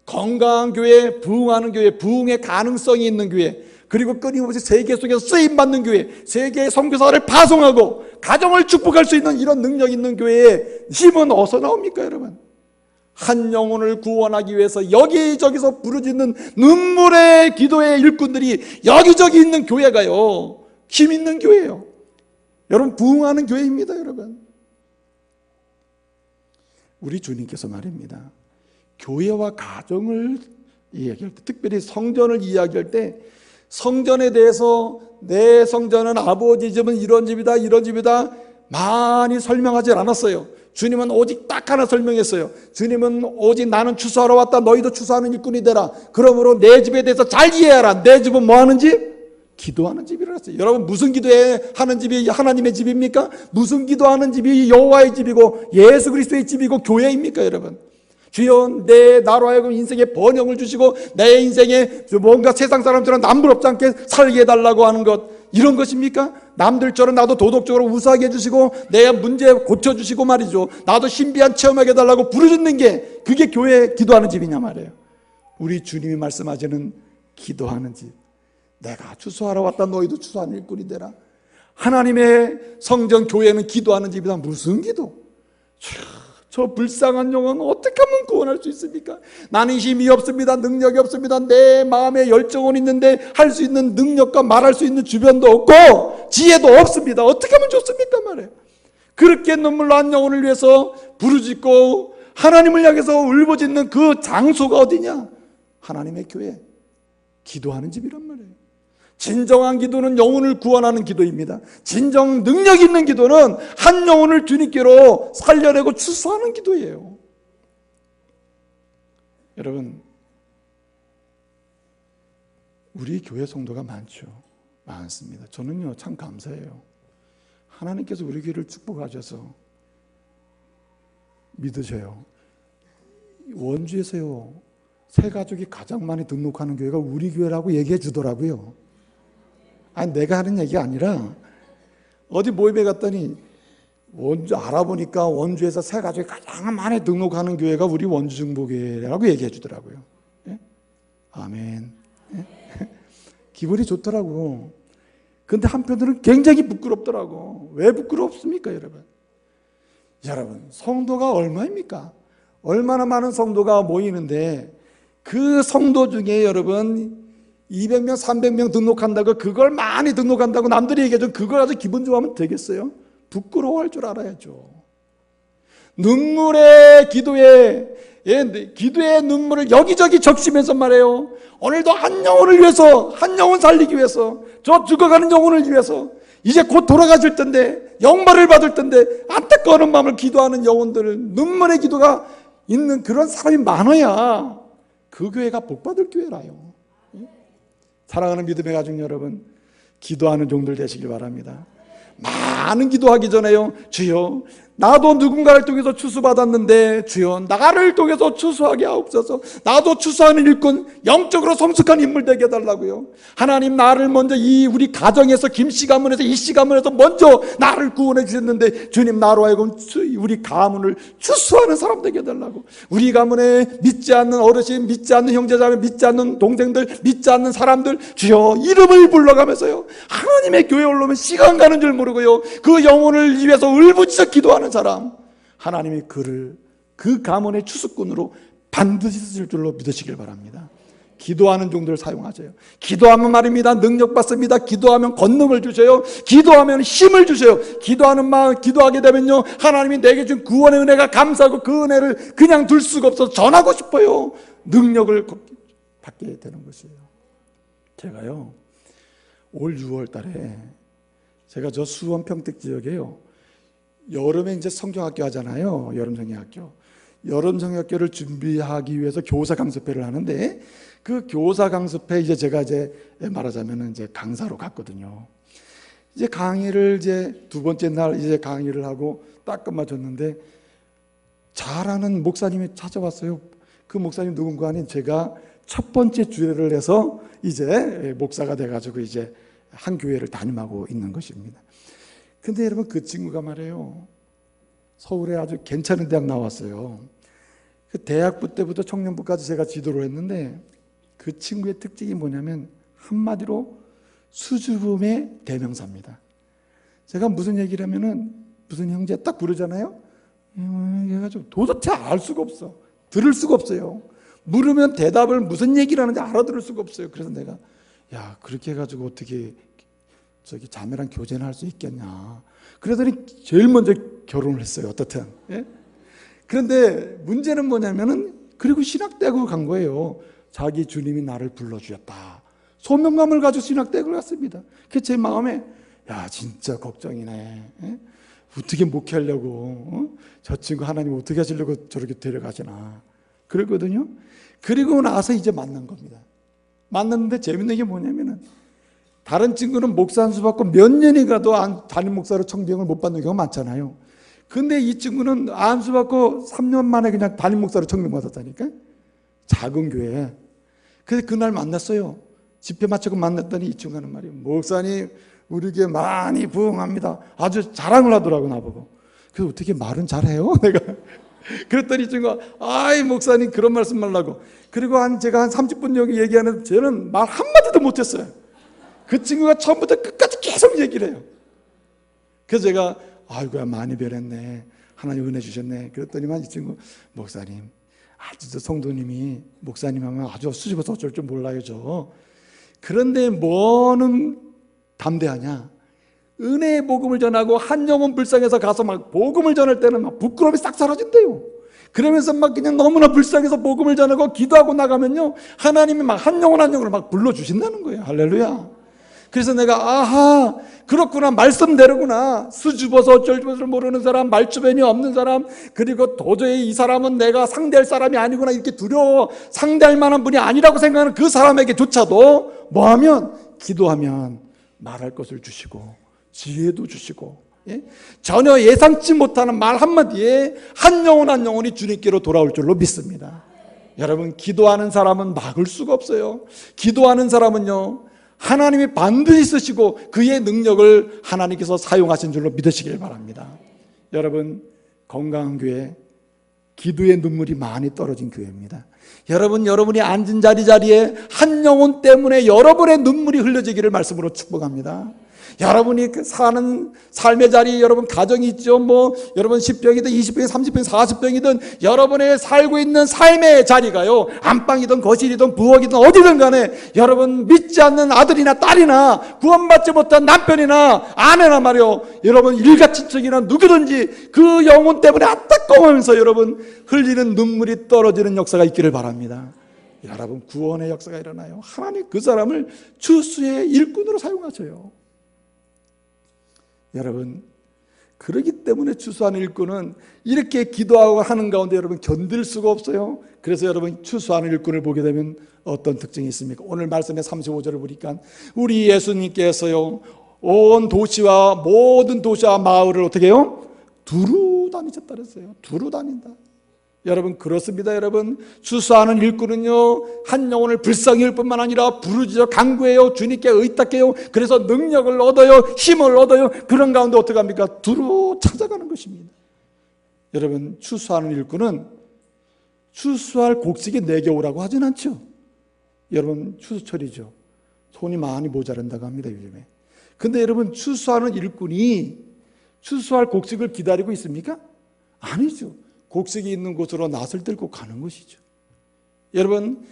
건강한 교회, 부흥하는 교회, 부흥의 가능성이 있는 교회, 그리고 끊임없이 세계 속에서 쓰임받는 교회, 세계의 선교사를 파송하고 가정을 축복할 수 있는 이런 능력 있는 교회의 힘은 어디서 나옵니까? 여러분, 한 영혼을 구원하기 위해서 여기저기서 부르짖는 눈물의 기도의 일꾼들이 여기저기 있는 교회가요, 힘 있는 교회예요. 여러분, 부흥하는 교회입니다. 여러분, 우리 주님께서 말입니다, 교회와 가정을 이야기할 때, 특별히 성전을 이야기할 때, 성전에 대해서 내 성전은 아버지 집은 이런 집이다 이런 집이다 많이 설명하지 않았어요. 주님은 오직 딱 하나 설명했어요. 주님은 오직 나는 추수하러 왔다, 너희도 추수하는 일꾼이 되라. 그러므로 내 집에 대해서 잘 이해하라. 내 집은 뭐 하는 집? 기도하는 집이라 했어요. 여러분, 무슨 기도하는 집이 하나님의 집입니까? 무슨 기도하는 집이 여호와의 집이고 예수 그리스도의 집이고 교회입니까? 여러분, 주여, 내 나로 하여금 인생의 번영을 주시고 내 인생에 뭔가 세상 사람처럼 남부럽지 않게 살게 해달라고 하는 것, 이런 것입니까? 남들처럼 나도 도덕적으로 우수하게 해주시고 내 문제 고쳐주시고 말이죠, 나도 신비한 체험하게 해달라고 부르짖는 게, 그게 교회 기도하는 집이냐 말이에요. 우리 주님이 말씀하시는 기도하는 집, 내가 추수하러 왔다, 너희도 추수하는 일꾼이 되라. 하나님의 성전 교회는 기도하는 집이다. 무슨 기도? 저 불쌍한 영혼 어떻게 하면 구원할 수 있습니까? 나는 힘이 없습니다. 능력이 없습니다. 내 마음에 열정은 있는데 할 수 있는 능력과 말할 수 있는 주변도 없고 지혜도 없습니다. 어떻게 하면 좋습니까? 말이에요. 그렇게 눈물로 한 영혼을 위해서 부르짖고 하나님을 향해서 울부짖는 그 장소가 어디냐? 하나님의 교회, 기도하는 집이란 말이에요. 진정한 기도는 영혼을 구원하는 기도입니다. 진정 능력 있는 기도는 한 영혼을 주님께로 살려내고 추수하는 기도예요. 여러분, 우리 교회 성도가 많습니다. 저는요 참 감사해요. 하나님께서 우리 교회를 축복하셔서 믿으셔요. 원주에서요 새 가족이 가장 많이 등록하는 교회가 우리 교회라고 얘기해 주더라고요. 아니 내가 하는 얘기가 아니라 어디 모임에 갔더니 원주 알아보니까 원주에서 새 가족이 가장 많이 등록하는 교회가 우리 원주 중보교회라고 얘기해 주더라고요. 예? 아멘. 예? 기분이 좋더라고. 근데 한편으로는 굉장히 부끄럽더라고. 왜 부끄럽습니까, 여러분? 여러분, 성도가 얼마입니까? 얼마나 많은 성도가 모이는데 그 성도 중에 여러분 200명, 300명 등록한다고 그걸 많이 등록한다고 남들이 얘기해줘 그걸 아주 기분 좋아하면 되겠어요? 부끄러워할 줄 알아야죠. 눈물의 기도에 기도의 눈물을 여기저기 적시면서 말해요. 오늘도 한 영혼을 위해서, 한 영혼 살리기 위해서, 저 죽어가는 영혼을 위해서 이제 곧 돌아가실 텐데 영벌을 받을 텐데 안타까운 마음을 기도하는 영혼들을 눈물의 기도가 있는 그런 사람이 많아야 그 교회가 복받을 교회라요. 사랑하는 믿음의 가족 여러분, 기도하는 종들 되시길 바랍니다. 많은 기도하기 전에요, 주여 나도 누군가를 통해서 추수받았는데 주여 나를 통해서 추수하게 하옵소서. 나도 추수하는 일꾼, 영적으로 성숙한 인물 되게 해달라고요. 하나님 나를 먼저 이 우리 가정에서 김씨 가문에서 이씨 가문에서 먼저 나를 구원해 주셨는데 주님 나로 하여금 우리 가문을 추수하는 사람 되게 해달라고. 우리 가문에 믿지 않는 어르신, 믿지 않는 형제자매, 믿지 않는 동생들, 믿지 않는 사람들 주여 이름을 불러가면서요 하나님의 교회에 올라오면 시간 가는 줄 모르고요 그 영혼을 위해서 울부짖어 기도하는 사람, 하나님이 그를 그 가문의 추수꾼으로 반드시 쓰실 줄로 믿으시길 바랍니다. 기도하는 종들을 사용하세요. 기도하면 말입니다 능력 받습니다. 기도하면 권능을 주셔요. 기도하면 힘을 주셔요. 기도하게 되면요 하나님이 내게 준 구원의 은혜가 감사하고 그 은혜를 그냥 둘 수가 없어서 전하고 싶어요. 능력을 받게 되는 것이에요. 제가요 올 6월 달에 제가 저 수원 평택 지역에요 여름에 이제 성경학교 하잖아요. 여름 성경학교. 여름 성경학교를 준비하기 위해서 교사 강습회를 하는데 그 교사 강습회 이제 제가 말하자면 이제 강사로 갔거든요. 이제 강의를 이제 두 번째 날 이제 강의를 하고 딱 끝마쳤는데 잘하는 목사님이 찾아왔어요. 그 목사님 누군가 아닌 제가 첫 번째 주례를 해서 이제 목사가 돼가지고 이제 한 교회를 담임하고 있는 것입니다. 근데 여러분 그 친구가 말이에요 서울에 아주 괜찮은 대학 나왔어요. 그 대학부 때부터 청년부까지 제가 지도를 했는데 그 친구의 특징이 뭐냐면 한마디로 수줍음의 대명사입니다. 제가 무슨 얘기를 하면은 무슨 형제 딱 부르잖아요. 그래가지고 도대체 알 수가 없어. 들을 수가 없어요. 물으면 대답을 무슨 얘기를 하는지 알아들을 수가 없어요. 그래서 내가 야 그렇게 해가지고 어떻게 자매랑 교제는 할 수 있겠냐. 그러더니 제일 먼저 결혼을 했어요. 어떻든. 예? 그런데 문제는 뭐냐면은 그리고 신학대학을 간 거예요. 자기 주님이 나를 불러주셨다. 소명감을 가지고 신학대학을 갔습니다. 그게 제 마음에 야 진짜 걱정이네. 예? 어떻게 목회하려고 저 친구 하나님 어떻게 하시려고 저렇게 데려가시나 그랬거든요. 그리고 나서 이제 만난 겁니다. 만났는데 재밌는 게 뭐냐면은 다른 친구는 목사 안수 받고 몇 년이 가도 담임 목사로 청빙을 못 받는 경우가 많잖아요. 근데 이 친구는 안수 받고 3년 만에 그냥 담임 목사로 청빙 받았다니까. 작은 교회에. 그래서 그날 만났어요. 집회 마치고 만났더니 이 친구가 하는 말이에요. 목사님 우리 교회 많이 부흥합니다. 아주 자랑을 하더라고 나보고. 그래서 어떻게 말은 잘해요? 내가 그랬더니 이 친구가 아이 목사님 그런 말씀 말라고. 그리고 제가 한 30분 여기 얘기하는데 저는 말 한마디도 못했어요. 그 친구가 처음부터 끝까지 계속 얘기를 해요. 그래서 제가 아이고야 많이 변했네, 하나님 은혜 주셨네. 그랬더니만 이 친구, 목사님 아주 성도님이 목사님 하면 아주 수줍어서 어쩔 줄 몰라요 저. 그런데 뭐는 담대하냐, 은혜의 복음을 전하고 한 영혼 불쌍해서 가서 막 복음을 전할 때는 막 부끄러움이 싹 사라진대요. 그러면서 막 그냥 너무나 불쌍해서 복음을 전하고 기도하고 나가면요, 하나님이 막 한 영혼 한 영혼을 막 불러주신다는 거예요. 할렐루야. 그래서 내가 아하, 그렇구나, 말씀대로구나. 수줍어서 어쩔 줄 모르는 사람, 말주변이 없는 사람, 그리고 도저히 이 사람은 내가 상대할 사람이 아니구나, 이렇게 두려워 상대할 만한 분이 아니라고 생각하는 그 사람에게조차도 뭐하면, 기도하면 말할 것을 주시고 지혜도 주시고, 예? 전혀 예상치 못하는 말 한마디에 한 영혼 한 영혼이 주님께로 돌아올 줄로 믿습니다. 여러분, 기도하는 사람은 막을 수가 없어요. 기도하는 사람은요, 하나님이 반드시 쓰시고 그의 능력을 하나님께서 사용하신 줄로 믿으시길 바랍니다. 여러분, 건강한 교회, 기도의 눈물이 많이 떨어진 교회입니다. 여러분, 여러분이 앉은 자리에 한 영혼 때문에 여러분의 눈물이 흘려지기를 말씀으로 축복합니다. 여러분이 사는 삶의 자리, 여러분 가정이 있죠. 뭐 여러분 10병이든 20병이든 30병이든 40병이든 여러분의 살고 있는 삶의 자리가요, 안방이든 거실이든 부엌이든 어디든 간에 여러분 믿지 않는 아들이나 딸이나 구원받지 못한 남편이나 아내나 말이요, 여러분 일가친척이나 누구든지 그 영혼 때문에 안타까워하면서 여러분 흘리는 눈물이 떨어지는 역사가 있기를 바랍니다. 여러분, 구원의 역사가 일어나요. 하나님 그 사람을 추수의 일꾼으로 사용하셔요. 여러분, 그러기 때문에 추수하는 일꾼은 이렇게 기도하고 하는 가운데 여러분 견딜 수가 없어요. 그래서 여러분, 추수하는 일꾼을 보게 되면 어떤 특징이 있습니까? 오늘 말씀의 35절을 보니까 우리 예수님께서요, 온 도시와 모든 도시와 마을을 어떻게 해요? 두루 다니셨다 그랬어요. 두루 다닌다. 여러분, 그렇습니다. 여러분, 추수하는 일꾼은요, 한 영혼을 불쌍히 일 뿐만 아니라 부르짖어 간구해요. 주님께 의탁해요. 그래서 능력을 얻어요. 힘을 얻어요. 그런 가운데 어떻게 합니까? 두루 찾아가는 것입니다. 여러분, 추수하는 일꾼은 추수할 곡식이 내게 오라고 하진 않죠. 여러분, 추수철이죠. 손이 많이 모자란다고 합니다, 요즘에. 근데 여러분, 추수하는 일꾼이 추수할 곡식을 기다리고 있습니까? 아니죠. 곡식이 있는 곳으로 낫을 들고 가는 것이죠. 여러분,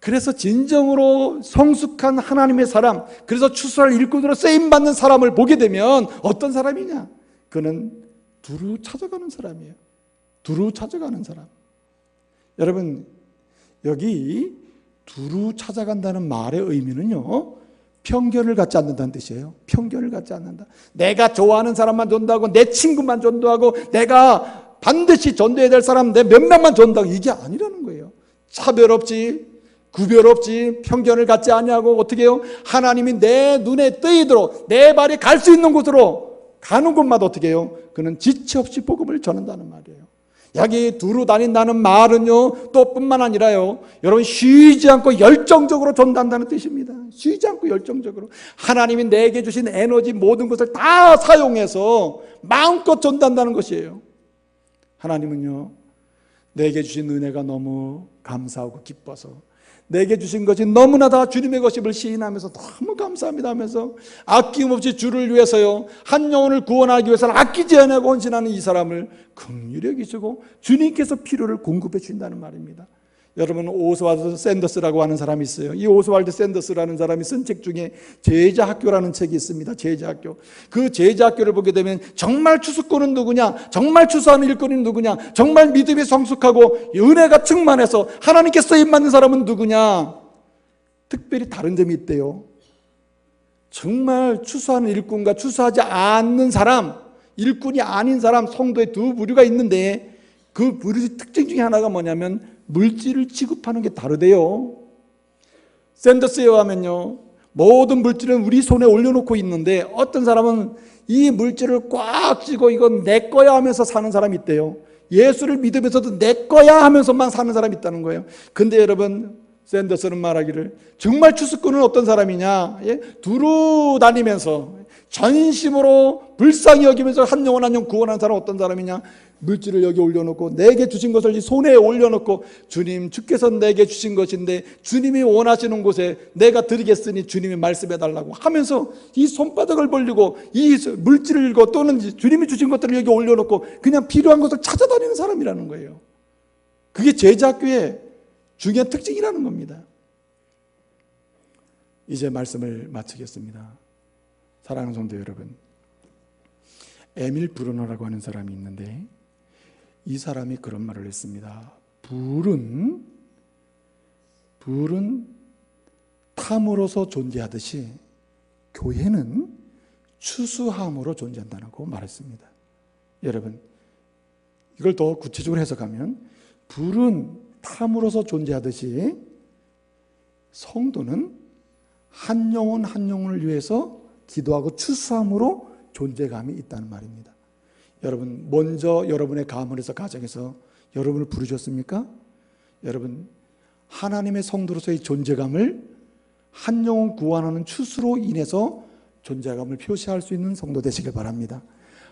그래서 진정으로 성숙한 하나님의 사람, 그래서 추수할 일꾼으로 쓰임받는 사람을 보게 되면 어떤 사람이냐? 그는 두루 찾아가는 사람이에요. 두루 찾아가는 사람. 여러분, 여기 두루 찾아간다는 말의 의미는요, 편견을 갖지 않는다는 뜻이에요. 편견을 갖지 않는다. 내가 좋아하는 사람만 전도하고 내 친구만 전도하고 내가 반드시 전도해야 될 사람 내 몇 명만 전도하고, 이게 아니라는 거예요. 차별 없지, 구별 없지, 편견을 갖지 아니하고 어떻게 해요? 하나님이 내 눈에 뜨이도록 내 발이 갈 수 있는 곳으로 가는 곳마다 어떻게 해요? 그는 지체 없이 복음을 전한다는 말이에요. 여기 두루 다닌다는 말은요, 또 뿐만 아니라요, 여러분 쉬지 않고 열정적으로 전도한다는 뜻입니다. 쉬지 않고 열정적으로 하나님이 내게 주신 에너지 모든 것을 다 사용해서 마음껏 전도한다는 것이에요. 하나님은요, 내게 주신 은혜가 너무 감사하고 기뻐서 내게 주신 것이 너무나 다 주님의 것임을 시인하면서 너무 감사합니다 하면서 아낌없이 주를 위해서요, 한 영혼을 구원하기 위해서는 아끼지 않고 헌신하는 이 사람을 긍휼히 여기시고 주님께서 필요를 공급해 주신다는 말입니다. 여러분, 오스왈드 샌더스라고 하는 사람이 있어요. 이 오스왈드 샌더스라는 사람이 쓴 책 중에 제자학교라는 책이 있습니다. 제자학교. 그 제자학교를 보게 되면 정말 추수꾼은 누구냐, 정말 추수하는 일꾼이 누구냐, 정말 믿음이 성숙하고 은혜가 충만해서 하나님께 쓰임받는 사람은 누구냐, 특별히 다른 점이 있대요. 정말 추수하는 일꾼과 추수하지 않는 사람, 일꾼이 아닌 사람, 성도의 두 부류가 있는데 그 부류의 특징 중에 하나가 뭐냐면 물질을 취급하는 게 다르대요. 샌더스에 의하면요, 모든 물질은 우리 손에 올려놓고 있는데 어떤 사람은 이 물질을 꽉 쥐고 이건 내 거야 하면서 사는 사람이 있대요. 예수를 믿으면서도 내 거야 하면서만 사는 사람이 있다는 거예요. 근데 여러분, 샌더스는 말하기를 정말 추수꾼은 어떤 사람이냐, 두루 다니면서 전심으로 불쌍히 여기면서 한 영혼 한 영혼 구원하는 사람은 어떤 사람이냐? 물질을 여기 올려놓고 내게 주신 것을 이 손에 올려놓고 주님 주께서 내게 주신 것인데 주님이 원하시는 곳에 내가 드리겠으니 주님이 말씀해 달라고 하면서 이 손바닥을 벌리고 이 물질을 읽고 또는 주님이 주신 것들을 여기 올려놓고 그냥 필요한 것을 찾아다니는 사람이라는 거예요. 그게 제자교의 중요한 특징이라는 겁니다. 이제 말씀을 마치겠습니다. 사랑하는 성도 여러분, 에밀 브루너라고 하는 사람이 있는데 이 사람이 그런 말을 했습니다. 불은 탐으로서 존재하듯이 교회는 추수함으로 존재한다고 말했습니다. 여러분, 이걸 더 구체적으로 해석하면 불은 탐으로서 존재하듯이 성도는 한 영혼 한 영혼을 위해서 기도하고 추수함으로 존재감이 있다는 말입니다. 여러분, 먼저 여러분의 가문에서 가정에서 여러분을 부르셨습니까? 여러분, 하나님의 성도로서의 존재감을 한 영혼 구원하는 추수로 인해서 존재감을 표시할 수 있는 성도 되시길 바랍니다.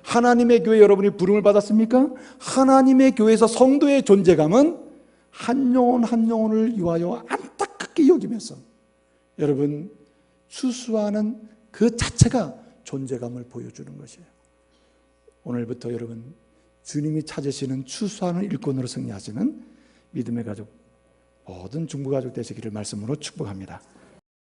하나님의 교회 여러분이 부름을 받았습니까? 하나님의 교회에서 성도의 존재감은 한 영혼 한 영혼을 위하여 안타깝게 여기면서 여러분 추수하는 그 자체가 존재감을 보여주는 것이에요. 오늘부터 여러분 주님이 찾으시는 추수하는 일꾼으로 승리하시는 믿음의 가족 모든 중부 가족 되시기를 말씀으로 축복합니다.